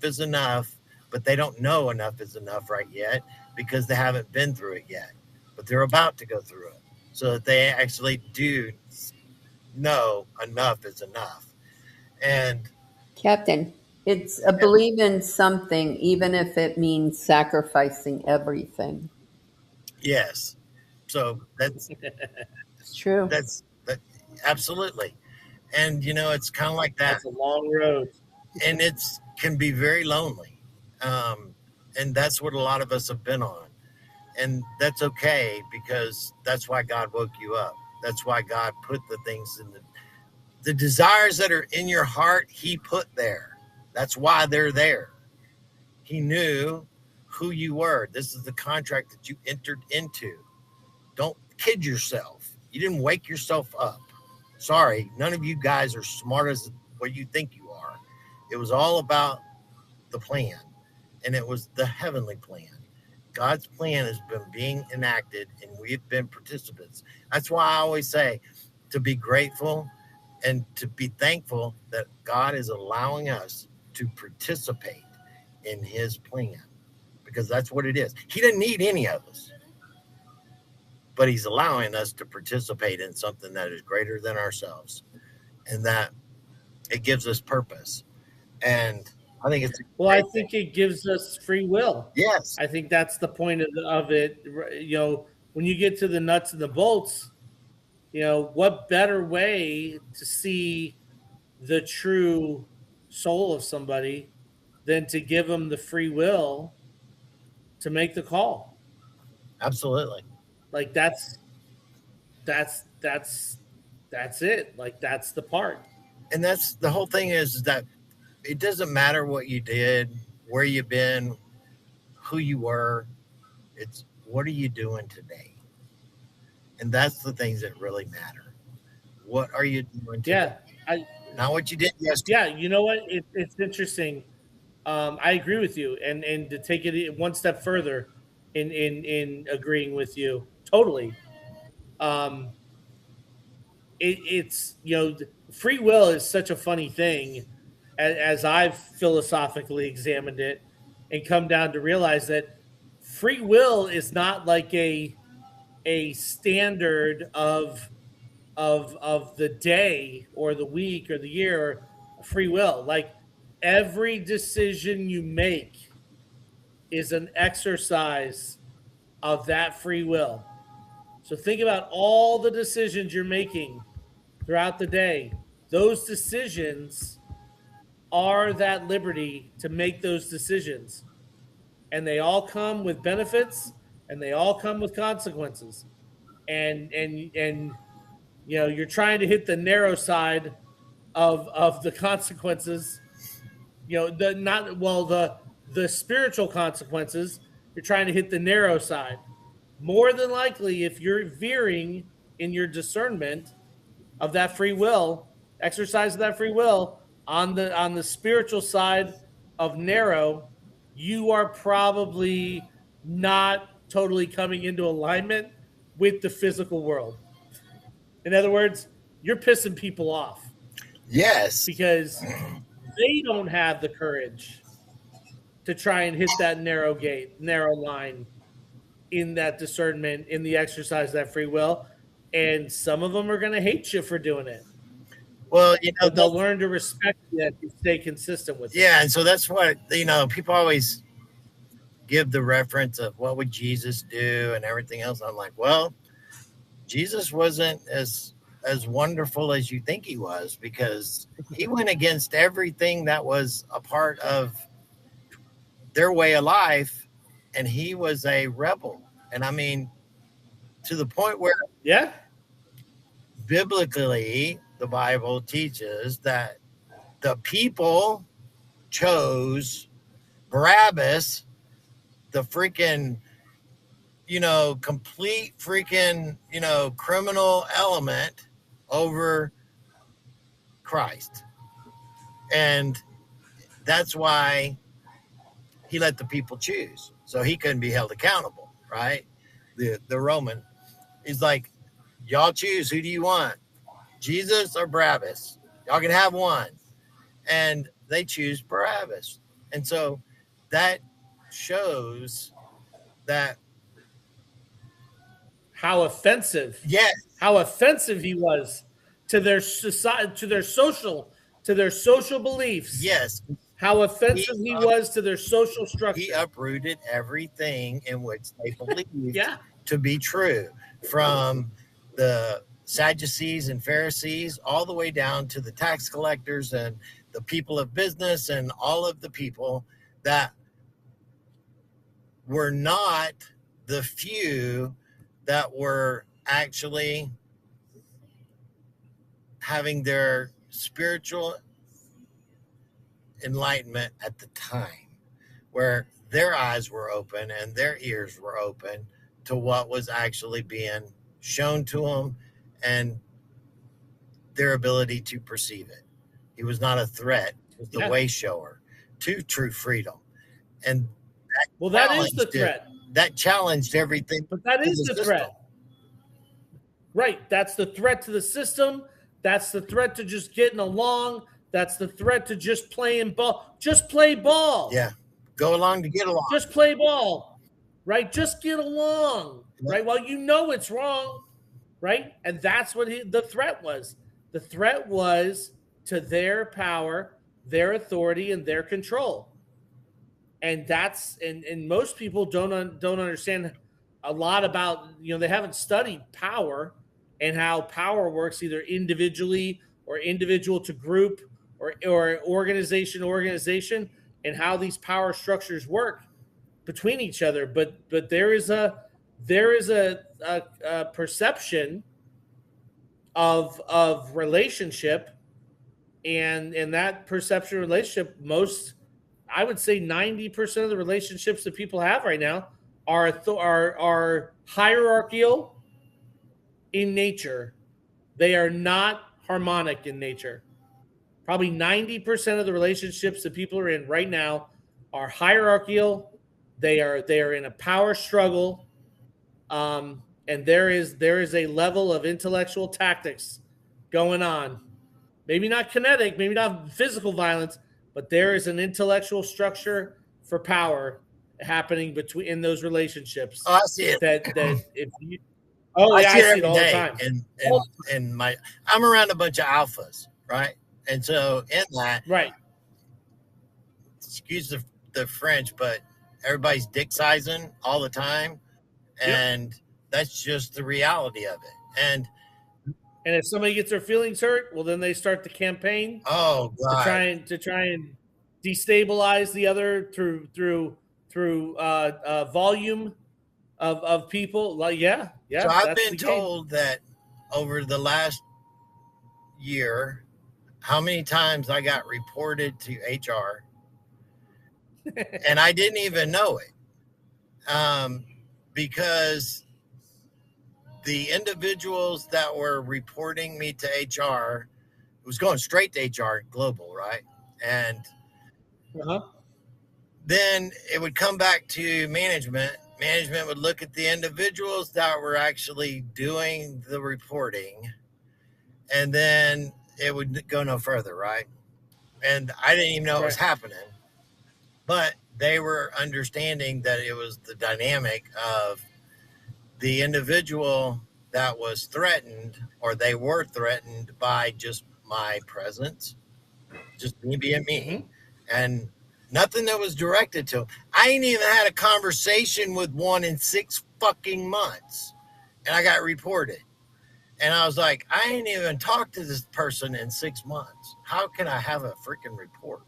but they don't know enough is enough right yet, because they haven't been through it yet. But they're about to go through it, so that they actually do know enough is enough. And Captain, it's a believe in something, even if it means sacrificing everything. yes, so that's It's true. that absolutely. And it's kind of like that. That's a long road, and it's can be very lonely. And that's what a lot of us have been on. And that's okay, because that's why God woke you up. That's why God put the things in the desires that are in your heart, he put there. That's why they're there. He knew who you were. This is the contract that you entered into. Don't kid yourself. You didn't wake yourself up. Sorry, none of you guys are smart as what you think you are. It was all about the plan, and it was the heavenly plan. God's plan has been being enacted, and we've been participants. That's why I always say to be grateful and to be thankful that God is allowing us to participate in his plan, because that's what it is. He didn't need any of us, but he's allowing us to participate in something that is greater than ourselves, and that it gives us purpose. And I think it's I think it gives us free will. Yes, I think that's the point of it. When you get to the nuts and the bolts, what better way to see the true soul of somebody than to give them the free will to make the call? absolutely. Like that's it. Like that's the part. And that's the whole thing, is that it doesn't matter what you did, where you've been, who you were. It's what are you doing today? And that's the things that really matter. What are you doing today? Yeah, I Not what you did yesterday. yeah. You know what? It's interesting. I agree with you, and to take it one step further in agreeing with you totally. Um, it's free will is such a funny thing, as I've philosophically examined it and come down to realize that free will is not like a standard of the day or the week or the year or free will. Like every decision you make is an exercise of that free will. So think about all the decisions you're making throughout the day. Those decisions are that liberty to make those decisions. And they all come with benefits and they all come with consequences. And you're trying to hit the narrow side of the consequences. The spiritual consequences, you're trying to hit the narrow side. More than likely, if you're veering in your discernment of that free will, exercise of that free will on the spiritual side of narrow, you are probably not totally coming into alignment with the physical world. In other words, you're pissing people off Yes. because they don't have the courage to try and hit that narrow line in that discernment, in the exercise of that free will. And some of them are going to hate you for doing it, Well, but they'll learn to respect you if you stay consistent with it. yeah, and so that's what people always give the reference of what would Jesus do and everything else. I'm like, well, Jesus wasn't as wonderful as you think he was, because he went against everything that was a part of their way of life, and he was a rebel. And I mean, to the point where Yeah. biblically the Bible teaches that the people chose Barabbas, the freaking complete freaking criminal element, over Christ. And that's why he let the people choose, so he couldn't be held accountable, right? The Roman, he's like, y'all choose, who do you want, Jesus or Barabbas? Y'all can have one. And they choose Barabbas. And so that shows that How offensive yes, he was to their society, to their social beliefs. yes, How offensive he was to their social structure. he uprooted everything in which they believed Yeah. to be true, from the Sadducees and Pharisees all the way down to the tax collectors and the people of business and all of the people that were not the few that were actually having their spiritual enlightenment at the time, where their eyes were open and their ears were open to what was actually being shown to them and their ability to perceive it. He was not a threat, he was the way shower to true freedom. And that is the threat. That challenged everything. But that is the threat. Right. That's the threat to the system. That's the threat to just getting along. That's the threat to just playing ball. Just play ball. Yeah. Go along to get along. Just play ball. Right? Just get along. Right? Well, it's wrong. Right? And that's what the threat was. The threat was to their power, their authority, and their control. And that's and most people don't understand a lot about, they haven't studied power and how power works, either individually or individual to group or organization to organization, and how these power structures work between each other. But there is a perception of relationship, and that perception of relationship, I would say 90% of the relationships that people have right now are hierarchical in nature. They are not harmonic in nature. Probably 90% of the relationships that people are in right now are hierarchical. They are in a power struggle, and there is a level of intellectual tactics going on. Maybe not kinetic, maybe not physical violence, but there is an intellectual structure for power happening between in those relationships. Oh, I see it. That if you, oh I yeah, see I it see it every all the day, time. and my I'm around a bunch of alphas, right? And so in that, Right. excuse the French, but everybody's dick sizing all the time, Yep. and that's just the reality of it. And And if somebody gets their feelings hurt, well, then they start the campaign oh to god, try and destabilize the other through volume of people. Like so yeah, I've that's been the game. told that over the last year, how many times I got reported to HR, and I didn't even know it, because the individuals that were reporting me to HR, it was going straight to HR global, right? And Uh-huh. then it would come back to management. Management would look at the individuals that were actually doing the reporting, and then it would go no further, right? And I didn't even know it was Right. happening, but they were understanding that it was the dynamic of the individual that was threatened, or they were threatened by just my presence, just me being me, Mm-hmm. and nothing that was directed to him. I ain't even had a conversation with one in 6 fucking months, and I got reported. And I was like, I ain't even talked to this person in 6 months. How can I have a freaking report?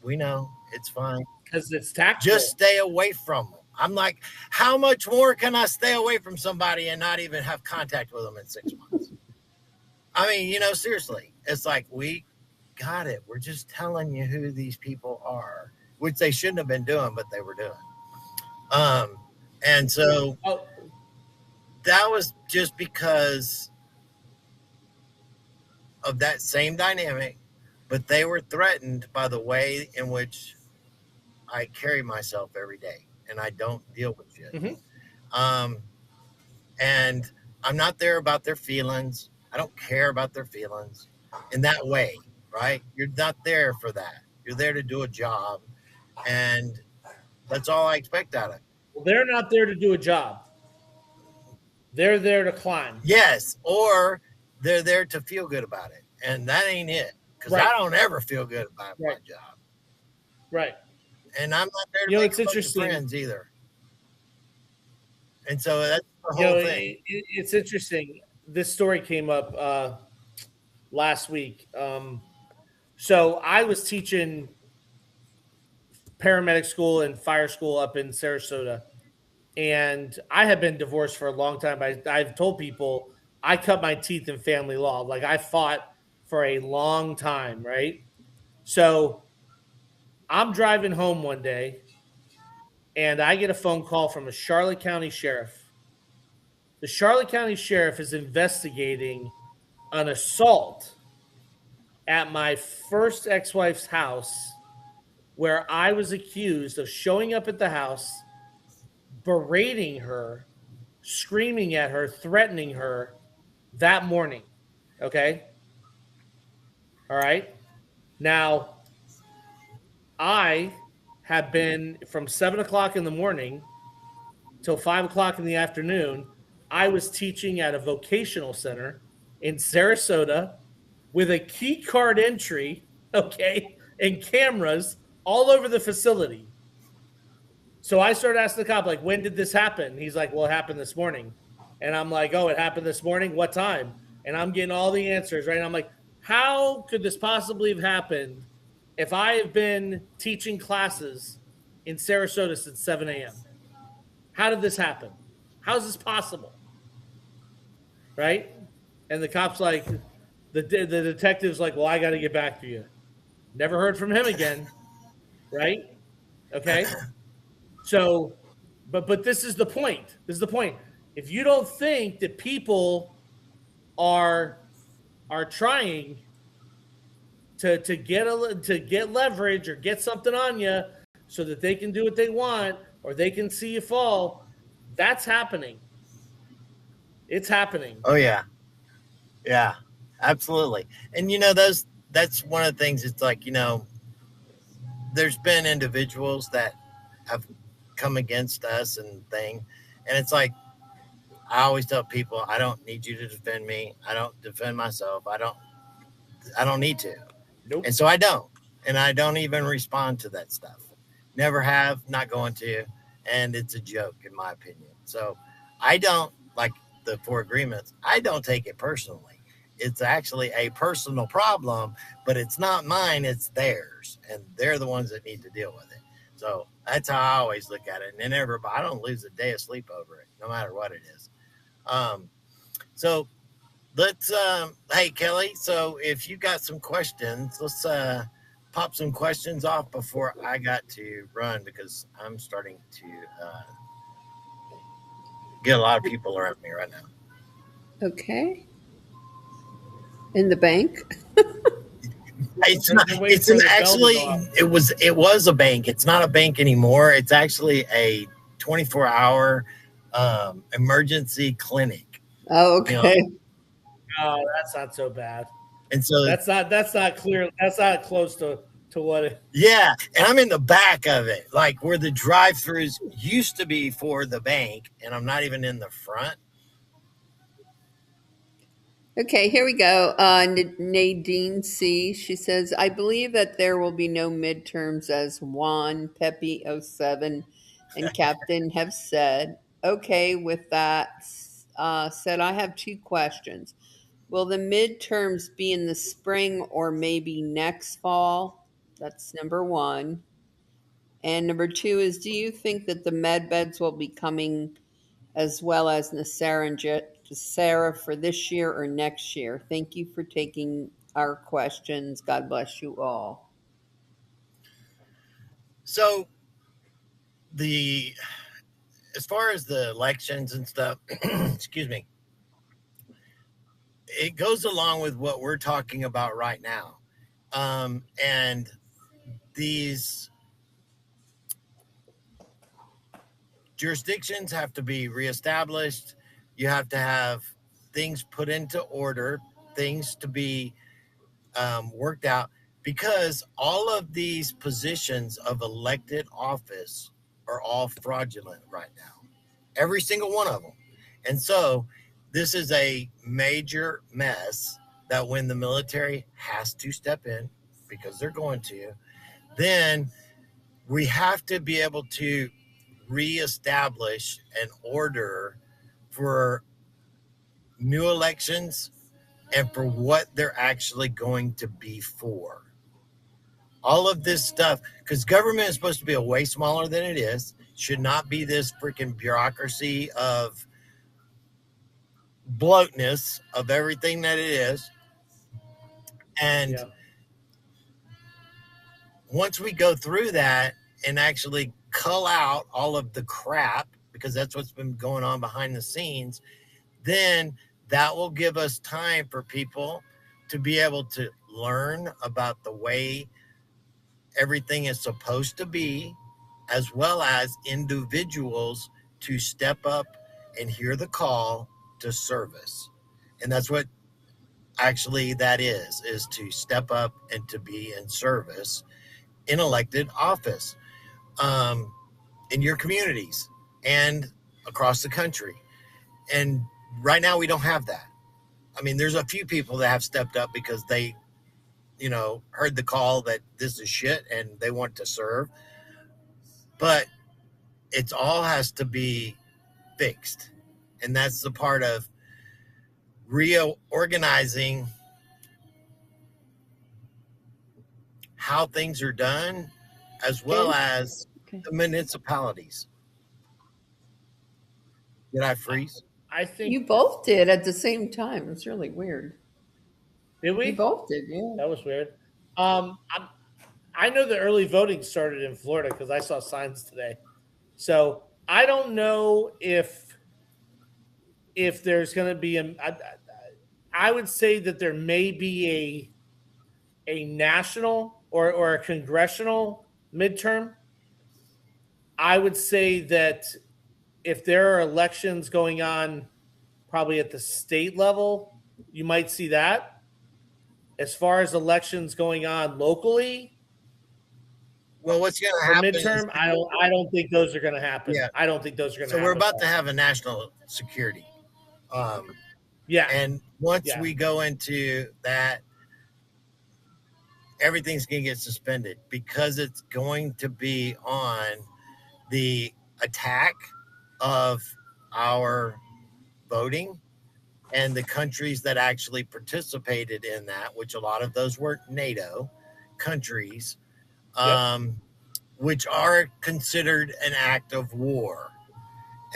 We know it's fine. Because it's tactful. Just stay away from them. I'm like, how much more can I stay away from somebody and not even have contact with them in 6 months? I mean, seriously, it's like, we got it. We're just telling you who these people are, which they shouldn't have been doing, but they were doing. And so that was just because of that same dynamic, but they were threatened by the way in which I carry myself every day, and I don't deal with shit. Mm-hmm. And I'm not there about their feelings. I don't care about their feelings in that way, right? You're not there for that. You're there to do a job, and that's all I expect out of it. Well, they're not there to do a job. They're there to climb. Yes, or they're there to feel good about it, and that ain't it. Because I don't ever feel good about my job. Right. And I'm not there to make a bunch of friends either. And so that's the whole thing. It's interesting. This story came up last week. So I was teaching paramedic school and fire school up in Sarasota. And I have been divorced for a long time. I've told people I cut my teeth in family law. Like, I fought for a long time, right? So I'm driving home one day, and I get a phone call from a Charlotte County sheriff. The Charlotte County sheriff is investigating an assault at my first ex-wife's house, where I was accused of showing up at the house, berating her, screaming at her, threatening her that morning. Okay? All right? Now, I have been from 7 o'clock in the morning till 5 o'clock in the afternoon. I was teaching at a vocational center in Sarasota with a key card entry, okay, and cameras all over the facility. So I started asking the cop, like, when did this happen? He's like, well, it happened this morning. And I'm like, oh, it happened this morning? What time? And I'm getting all the answers, right? And I'm like, how could this possibly have happened if I have been teaching classes in Sarasota since 7 a.m.? How did this happen? How is this possible? Right? And the cop's like, the detective's like, well, I got to get back to you. Never heard from him again. Right? Okay. So but this is the point. This is the point. If you don't think that people are trying to get leverage or get something on you so that they can do what they want or they can see you fall, that's happening. It's happening. Oh yeah. Yeah, absolutely. And that's one of the things. It's like, there's been individuals that have come against us and thing. And it's like, I always tell people, I don't need you to defend me. I don't defend myself. I don't need to. Nope. And so I don't. And I don't even respond to that stuff. Never have, not going to. And it's a joke, in my opinion. So I don't, like the four agreements, I don't take it personally. It's actually a personal problem, but it's not mine, it's theirs. And they're the ones that need to deal with it. So that's how I always look at it. And I don't lose a day of sleep over it, no matter what it is. So let's, hey, Kelly, so if you got some questions, let's pop some questions off before I got to run, because I'm starting to get a lot of people around me right now. Okay. In the bank? It's not. It's actually. It was a bank. It's not a bank anymore. It's actually a 24-hour emergency clinic. Oh, okay. Oh, that's not so bad. And so that's not clear. That's not close to what it. Yeah, and I'm in the back of it, like where the drive-throughs used to be for the bank, and I'm not even in the front. Okay, here we go. Nadine C. She says, I believe that there will be no midterms, as Juan, Pepe 07, and Captain have said. Okay, with that said, I have two questions. Will the midterms be in the spring or maybe next fall? That's number one. And number two is, do you think that the med beds will be coming as well as Nasara and Sarah for this year or next year? Thank you for taking our questions. God bless you all. So as far as the elections and stuff, excuse me, it goes along with what we're talking about right now. And these jurisdictions have to be reestablished. You have to have things put into order, things to be worked out, because all of these positions of elected office are all fraudulent right now. Every single one of them. And so this is a major mess that when the military has to step in, because they're going to, then we have to be able to reestablish an order for new elections and for what they're actually going to be for. All of this stuff, because government is supposed to be a way smaller than it is, should not be this freaking bureaucracy of bloatness of everything that it is. And once we go through that and actually cull out all of the crap, because that's what's been going on behind the scenes, then that will give us time for people to be able to learn about the way everything is supposed to be, as well as individuals to step up and hear the call to service. And that's what actually that is to step up and to be in service in elected office in your communities and across the country. And right now we don't have that. I mean, there's a few people that have stepped up because they, heard the call that this is shit and they want to serve. But it's all has to be fixed. And that's the part of reorganizing how things are done, as well as the municipalities. Did I freeze? I think you both did at the same time. It's really weird. Did we? You both did, yeah. That was weird. I know the early voting started in Florida because I saw signs today. So I don't know if there's going to be I would say that there may be a national or a congressional midterm. I would say that if there are elections going on probably at the state level, you might see that. As far as elections going on locally Well, what's going to for happen is, midterm, I don't think those are going to happen. yeah. I don't think those are going to So we're happen at about to all. have a national security. Um, Yeah. and once Yeah. we go into that, everything's going to get suspended because it's going to be on the attack of our voting and the countries that actually participated in that, which a lot of those were NATO countries, Yep. which are considered an act of war.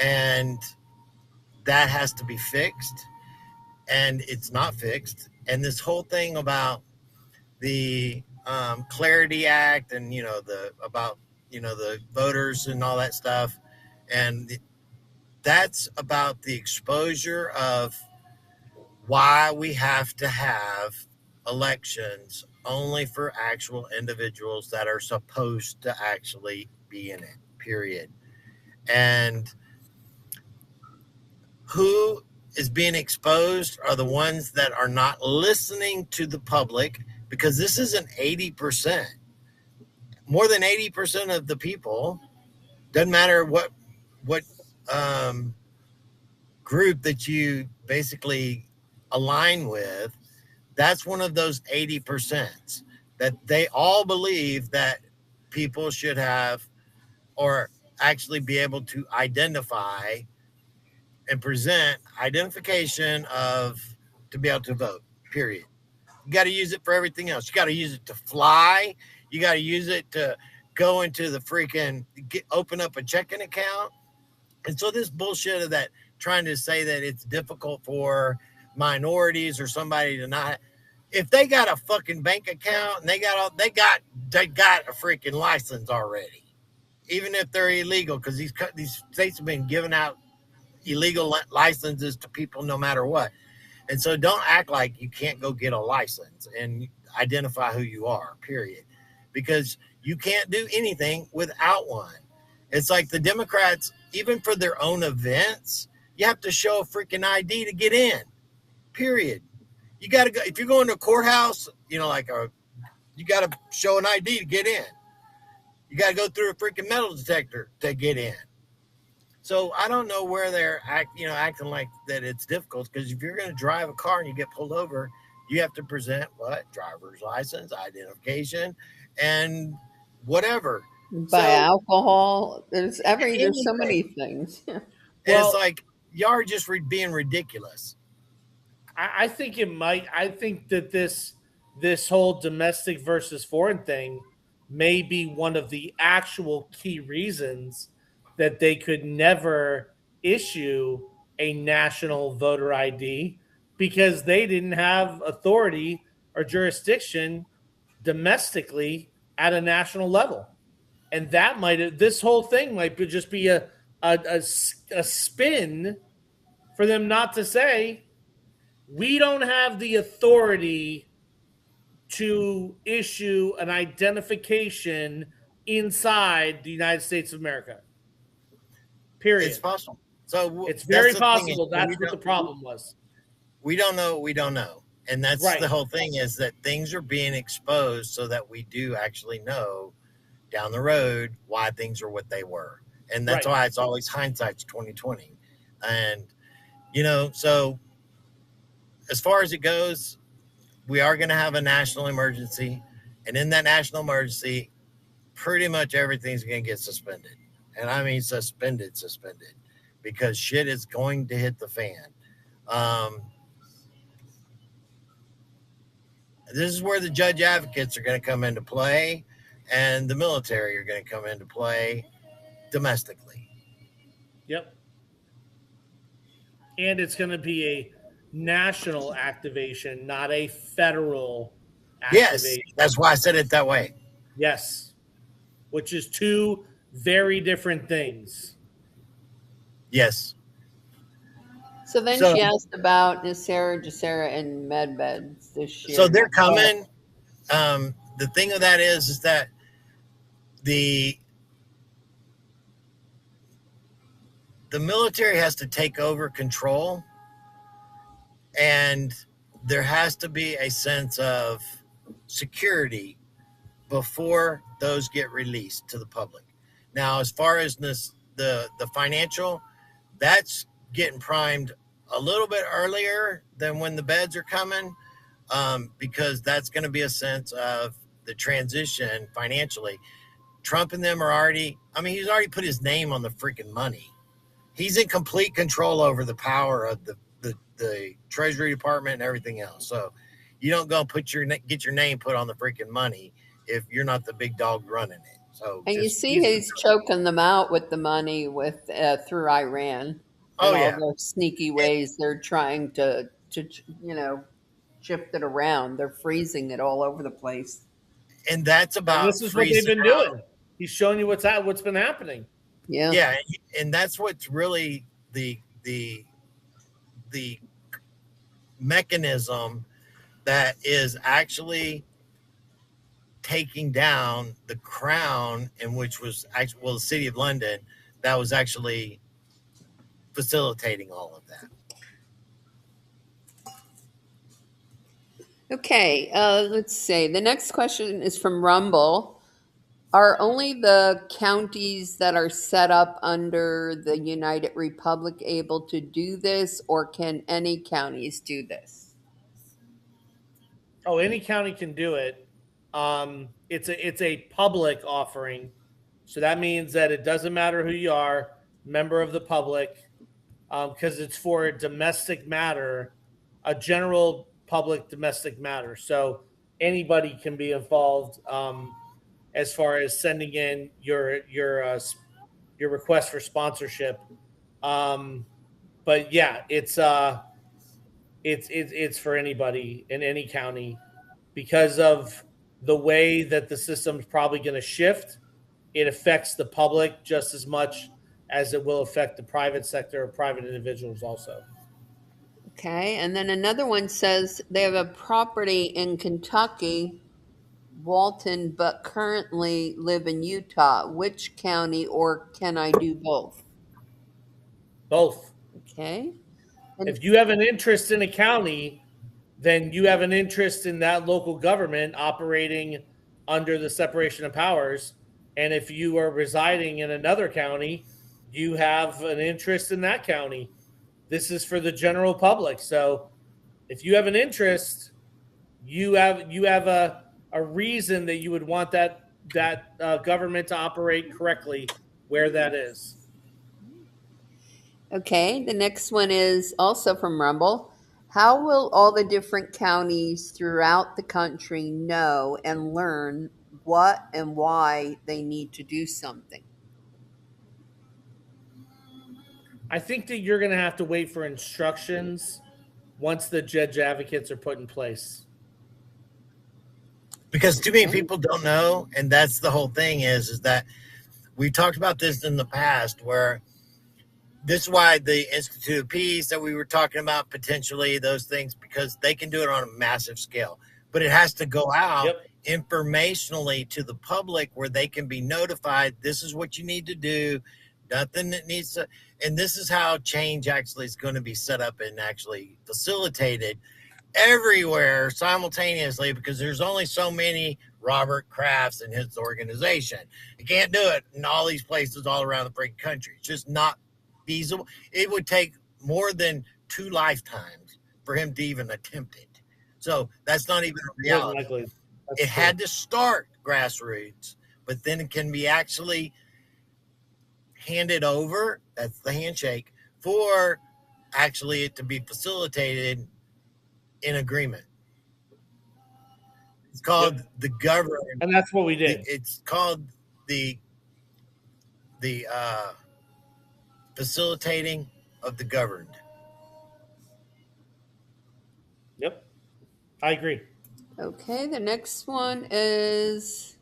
And that has to be fixed. And it's not fixed. And this whole thing about the Clarity Act and, the voters and all that stuff. And that's about the exposure of why we have to have elections only for actual individuals that are supposed to actually be in it, period. And who is being exposed are the ones that are not listening to the public, because this is an 80%. More than 80% of the people, doesn't matter what um, group that you basically align with, that's one of those 80% that they all believe that people should have or actually be able to identify and present identification of to be able to vote, period. You got to use it for everything else. You got to use it to fly. You got to use it to go into the freaking open up a checking account. And so this bullshit of that trying to say that it's difficult for minorities or somebody to not, if they got a fucking bank account and they got a freaking license already, even if they're illegal, because these states have been giving out illegal licenses to people no matter what. And so don't act like you can't go get a license and identify who you are, period. Because you can't do anything without one. It's like the Democrats, even for their own events, you have to show a freaking ID to get in, period. You got to go, if you're going to a courthouse, you got to show an ID to get in. You got to go through a freaking metal detector to get in. So I don't know where they're acting like that it's difficult, because if you're going to drive a car and you get pulled over, you have to present what? Driver's license, identification, and whatever. Buy So alcohol. There's so many anything. things. And it's Well, like, y'all are just being ridiculous. I think it might. I think that this whole domestic versus foreign thing may be one of the actual key reasons that they could never issue a national voter ID, because they didn't have authority or jurisdiction domestically at a national level. And that might, this whole thing might just be a spin for them not to say, we don't have the authority to issue an identification inside the United States of America. It's Period. possible. So It's that's very the thing. possible that's what the problem was. We don't know. We don't know. And that's the Right. whole thing, is that things are being exposed so that we do actually know down the road why things are what they were. And that's Right. why it's always hindsight's 2020. And so as far as it goes, we are going to have a national emergency, and in that national emergency, pretty much everything's going to get suspended. And I mean suspended, because shit is going to hit the fan. This is where the judge advocates are going to come into play, and the military are going to come into play domestically. Yep. And it's going to be a national activation, not a federal Yes, activation. that's why I said it that way. Yes. Which is two very different things. Yes. So then So she asked about Nasera, Jacera, and MedBeds this so year. they're Well, coming. The thing of that is that the the military has to take over control, and there has to be a sense of security before those get released to the public. Now, as far as the financial, that's getting primed a little bit earlier than when the beds are coming, because that's going to be a sense of the transition financially. Trump and them are already, I mean, he's already put his name on the freaking money. He's in complete control over the power of the Treasury Department and everything else. So you don't go get your name put on the freaking money if you're not the big dog running it. So And you just see, easy. he's choking them out with the money with through Iran and Oh all yeah, the sneaky ways they're trying to shift it around. They're freezing it all over the place. and that's and about this is what they've freezing been out. doing. He's showing you what's been happening. Yeah. Yeah, and that's what's really the mechanism that is actually taking down the crown, in which was actually, well, the city of London, that was actually facilitating all of that. Okay. Let's see. The next question is from Rumble. Are only the counties that are set up under the United Republic able to do this, or can any counties do this? Oh, any county can do it. It's a public offering, so that means that it doesn't matter who you are, member of the public, because it's for a domestic matter, a general public domestic matter. So anybody can be involved, as far as sending in your request for sponsorship. Um, but yeah, it's for anybody in any county because of the way that the system's probably going to shift. It affects the public just as much as it will affect the private sector or private individuals also. Okay. And then another one says they have a property in Kentucky, Walton, but currently live in Utah. Which county, or can I do both? Both. Okay. And If you have an interest in a county, then you have an interest in that local government operating under the separation of powers. And if you are residing in another county, you have an interest in that county. This is for the general public. So if you have an interest, you have a reason that you would want that government to operate correctly where that is. okay, the next one is also from Rumble. How will all the different counties throughout the country know and learn what and why they need to do something? I think that you're going to have to wait for instructions once the judge advocates are put in place. Because too many Okay. people don't know, and that's the whole thing is that we talked about this in the past, where this is why the Institute of Peace that we were talking about, potentially those things, because they can do it on a massive scale, but it has to go out Yep. informationally to the public where they can be notified. This is what you need to do. Nothing that needs to, and this is how change actually is going to be set up and actually facilitated everywhere simultaneously, because there's only so many Robert Crafts and his organization. You can't do it in all these places all around the freaking country. It's just not feasible. It would take more than 2 lifetimes for him to even attempt it. So that's not even a More than reality. likely. That's It true. had to start grassroots, but then it can be actually handed over. That's the handshake for actually it to be facilitated in agreement. It's called Yep. the govern. And that's what we did. It's called the facilitating of the governed. Yep. I agree. Okay, the next one is,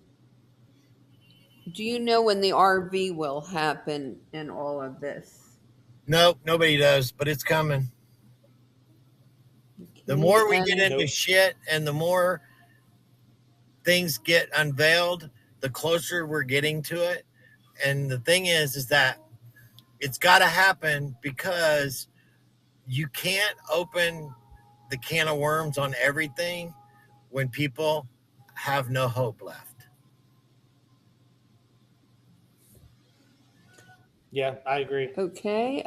do you know when the RV will happen in all of this? Nope, nobody does, but it's coming. The more we get into shit and the more things get unveiled, the closer we're getting to it. And the thing is that it's got to happen because you can't open the can of worms on everything when people have no hope left. Yeah, I agree. Okay.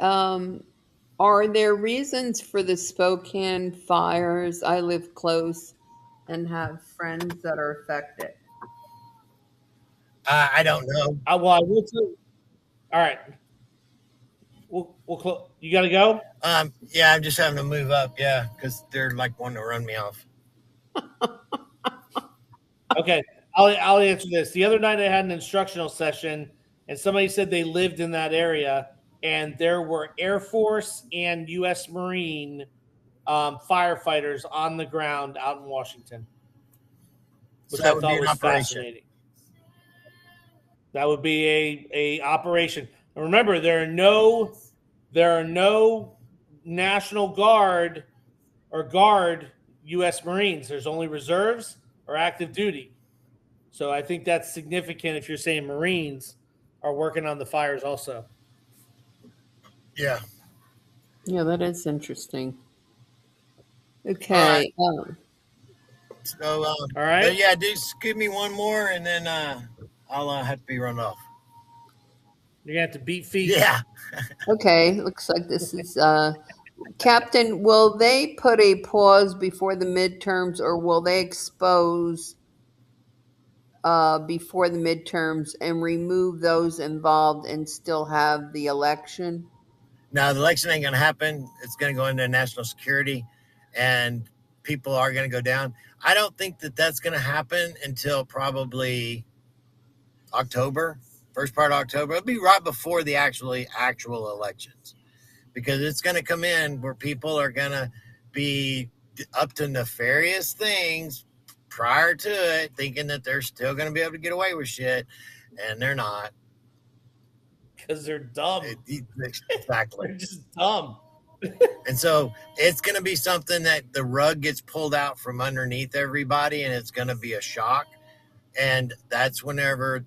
Are there reasons for the Spokane fires? I live close and have friends that are affected. I don't know. Well, I will tell you. All right. You got to go? Yeah, I'm just having to move up. Yeah, because they're like wanting to run me off. Okay. I'll answer this. The other night I had an instructional session, and somebody said they lived in that area, and there were Air Force and U.S. Marine firefighters on the ground out in Washington, which I thought was fascinating. That would be a operation. And remember, there are no National Guard or Guard U.S. Marines. There's only reserves or active duty. So I think that's significant if you're saying Marines are working on the fires also. Yeah. Yeah, that is interesting. Okay. So, all right. But yeah, just give me one more, and then I'll have to be run off. You're gonna have to beat feet. Yeah. Okay. Looks like this is Captain. Will they put a pause before the midterms, or will they expose before the midterms and remove those involved and still have the election? Now the election ain't gonna happen. It's gonna go into national security, and people are gonna go down. I don't think that that's gonna happen until probably October, first part of October. It'll be right before the actual elections, because it's gonna come in where people are gonna be up to nefarious things prior to it, thinking that they're still gonna be able to get away with shit, and they're not. Because they're dumb. Exactly. They're just dumb. And so it's going to be something that the rug gets pulled out from underneath everybody, and it's going to be a shock. And that's whenever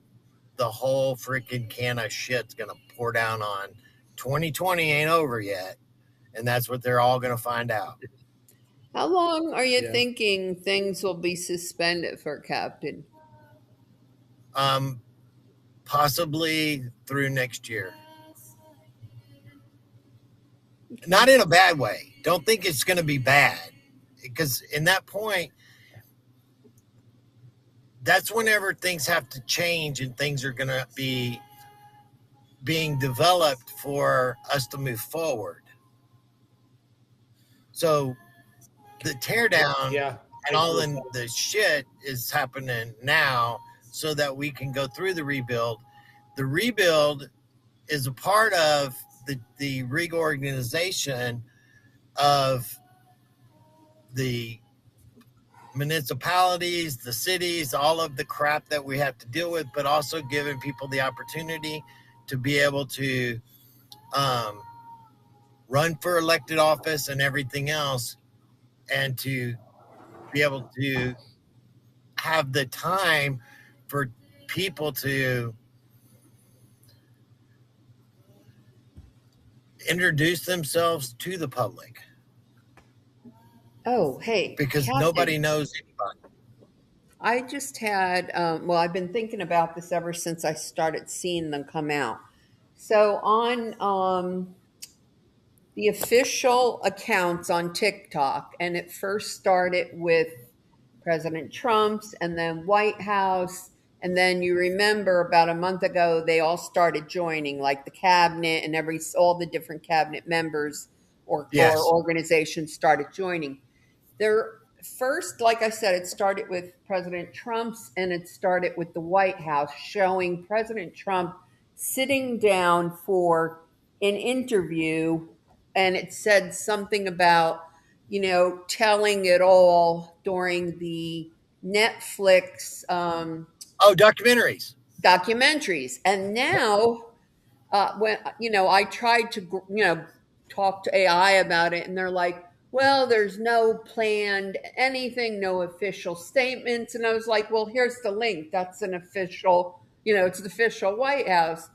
the whole freaking can of shit's going to pour down on. 2020 ain't over yet, and that's what they're all going to find out. How long are you thinking things will be suspended for, Captain? Possibly through next year. Not in a bad way. Don't think it's going to be bad, because in that point, that's whenever things have to change and things are going to be being developed for us to move forward. So the teardown and all the shit is happening now so that we can go through the rebuild. The rebuild is a part of the reorganization of the municipalities, the cities, all of the crap that we have to deal with, but also giving people the opportunity to be able to run for elected office and everything else, and to be able to have the time for people to introduce themselves to the public. Oh, hey. Because Captain, nobody knows anybody. I just had, well, I've been thinking about this ever since I started seeing them come out. So on the official accounts on TikTok, and it first started with President Trump's and then White House. And then you remember about a month ago, they all started joining, like the cabinet and all the different cabinet members or organizations started joining. They're first, like I said, it started with President Trump's and it started with the White House, showing President Trump sitting down for an interview. And it said something about, telling it all during the Netflix documentaries. And now when I tried to talk to AI about it, and they're like, well, there's no planned anything, no official statements. And I was like, well, here's the link. That's an official, it's the official White House.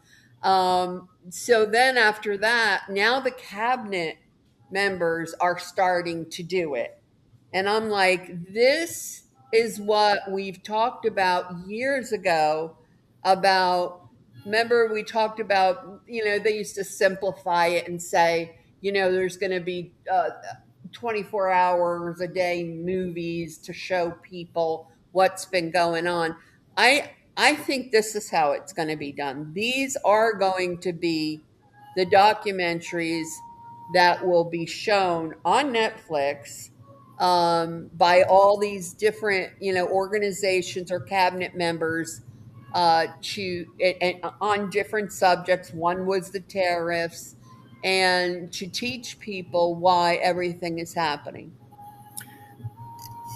So then after that, now the cabinet members are starting to do it. And I'm like, this is what we've talked about years ago about. Remember, we talked about, they used to simplify it and say, there's going to be 24 hours a day movies to show people what's been going on. I think this is how it's going to be done. These are going to be the documentaries that will be shown on Netflix by all these different, organizations or cabinet members on different subjects. One was the tariffs, and to teach people why everything is happening.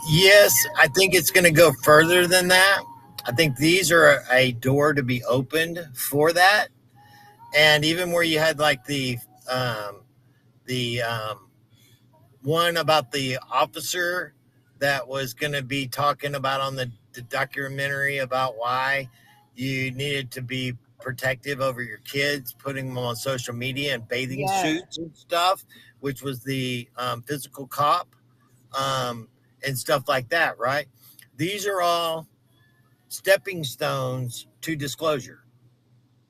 Yes, I think it's going to go further than that. I think these are a door to be opened for that. And even where you had like the one about the officer that was going to be talking about on the documentary about why you needed to be protective over your kids, putting them on social media and bathing suits and stuff, which was the physical cop and stuff like that, right? These are all stepping stones to disclosure.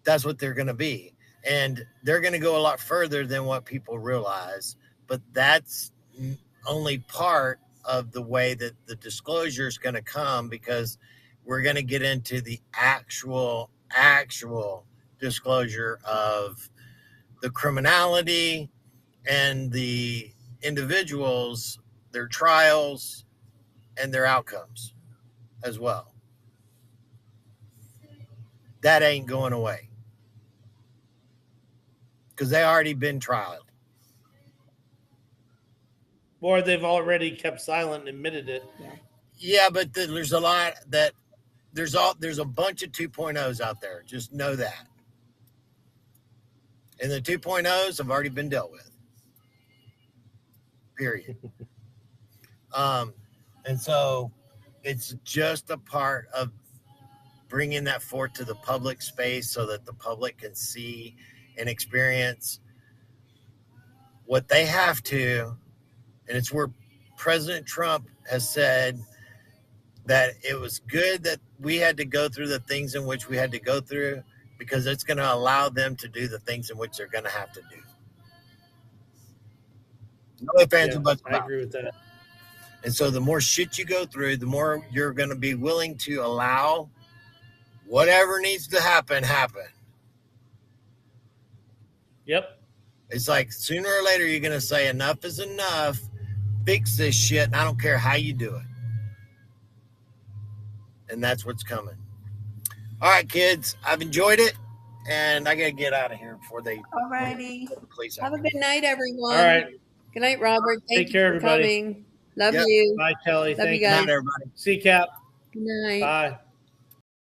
That's what they're going to be. And they're going to go a lot further than what people realize. But that's only part of the way that the disclosure is going to come, because we're going to get into the actual disclosure of the criminality and the individuals, their trials, and their outcomes as well. That ain't going away, because they already been trialed. Or they've already kept silent and admitted it. Yeah, but there's a lot that there's a bunch of 2.0s out there. Just know that. And the 2.0s have already been dealt with. Period. And so it's just a part of bringing that forth to the public space so that the public can see and experience what they have to. And it's where President Trump has said that it was good that we had to go through the things in which we had to go through, because it's going to allow them to do the things in which they're going to have to do. No ifs, ands, and buts. I agree with that. And so the more shit you go through, the more you're going to be willing to allow whatever needs to happen. Yep. It's like sooner or later you're going to say enough is enough. Fix this shit, and I don't care how you do it. And that's what's coming. All right, kids, I've enjoyed it, and I got to get out of here before they. Alrighty. Please. Have a good night, everyone. All right. Good night, Robert. Thank Take care, you for everybody. coming. Love you. Bye, Kelly. Love Thank you guys. Good night, everybody. See you, Cap. Good night. Bye.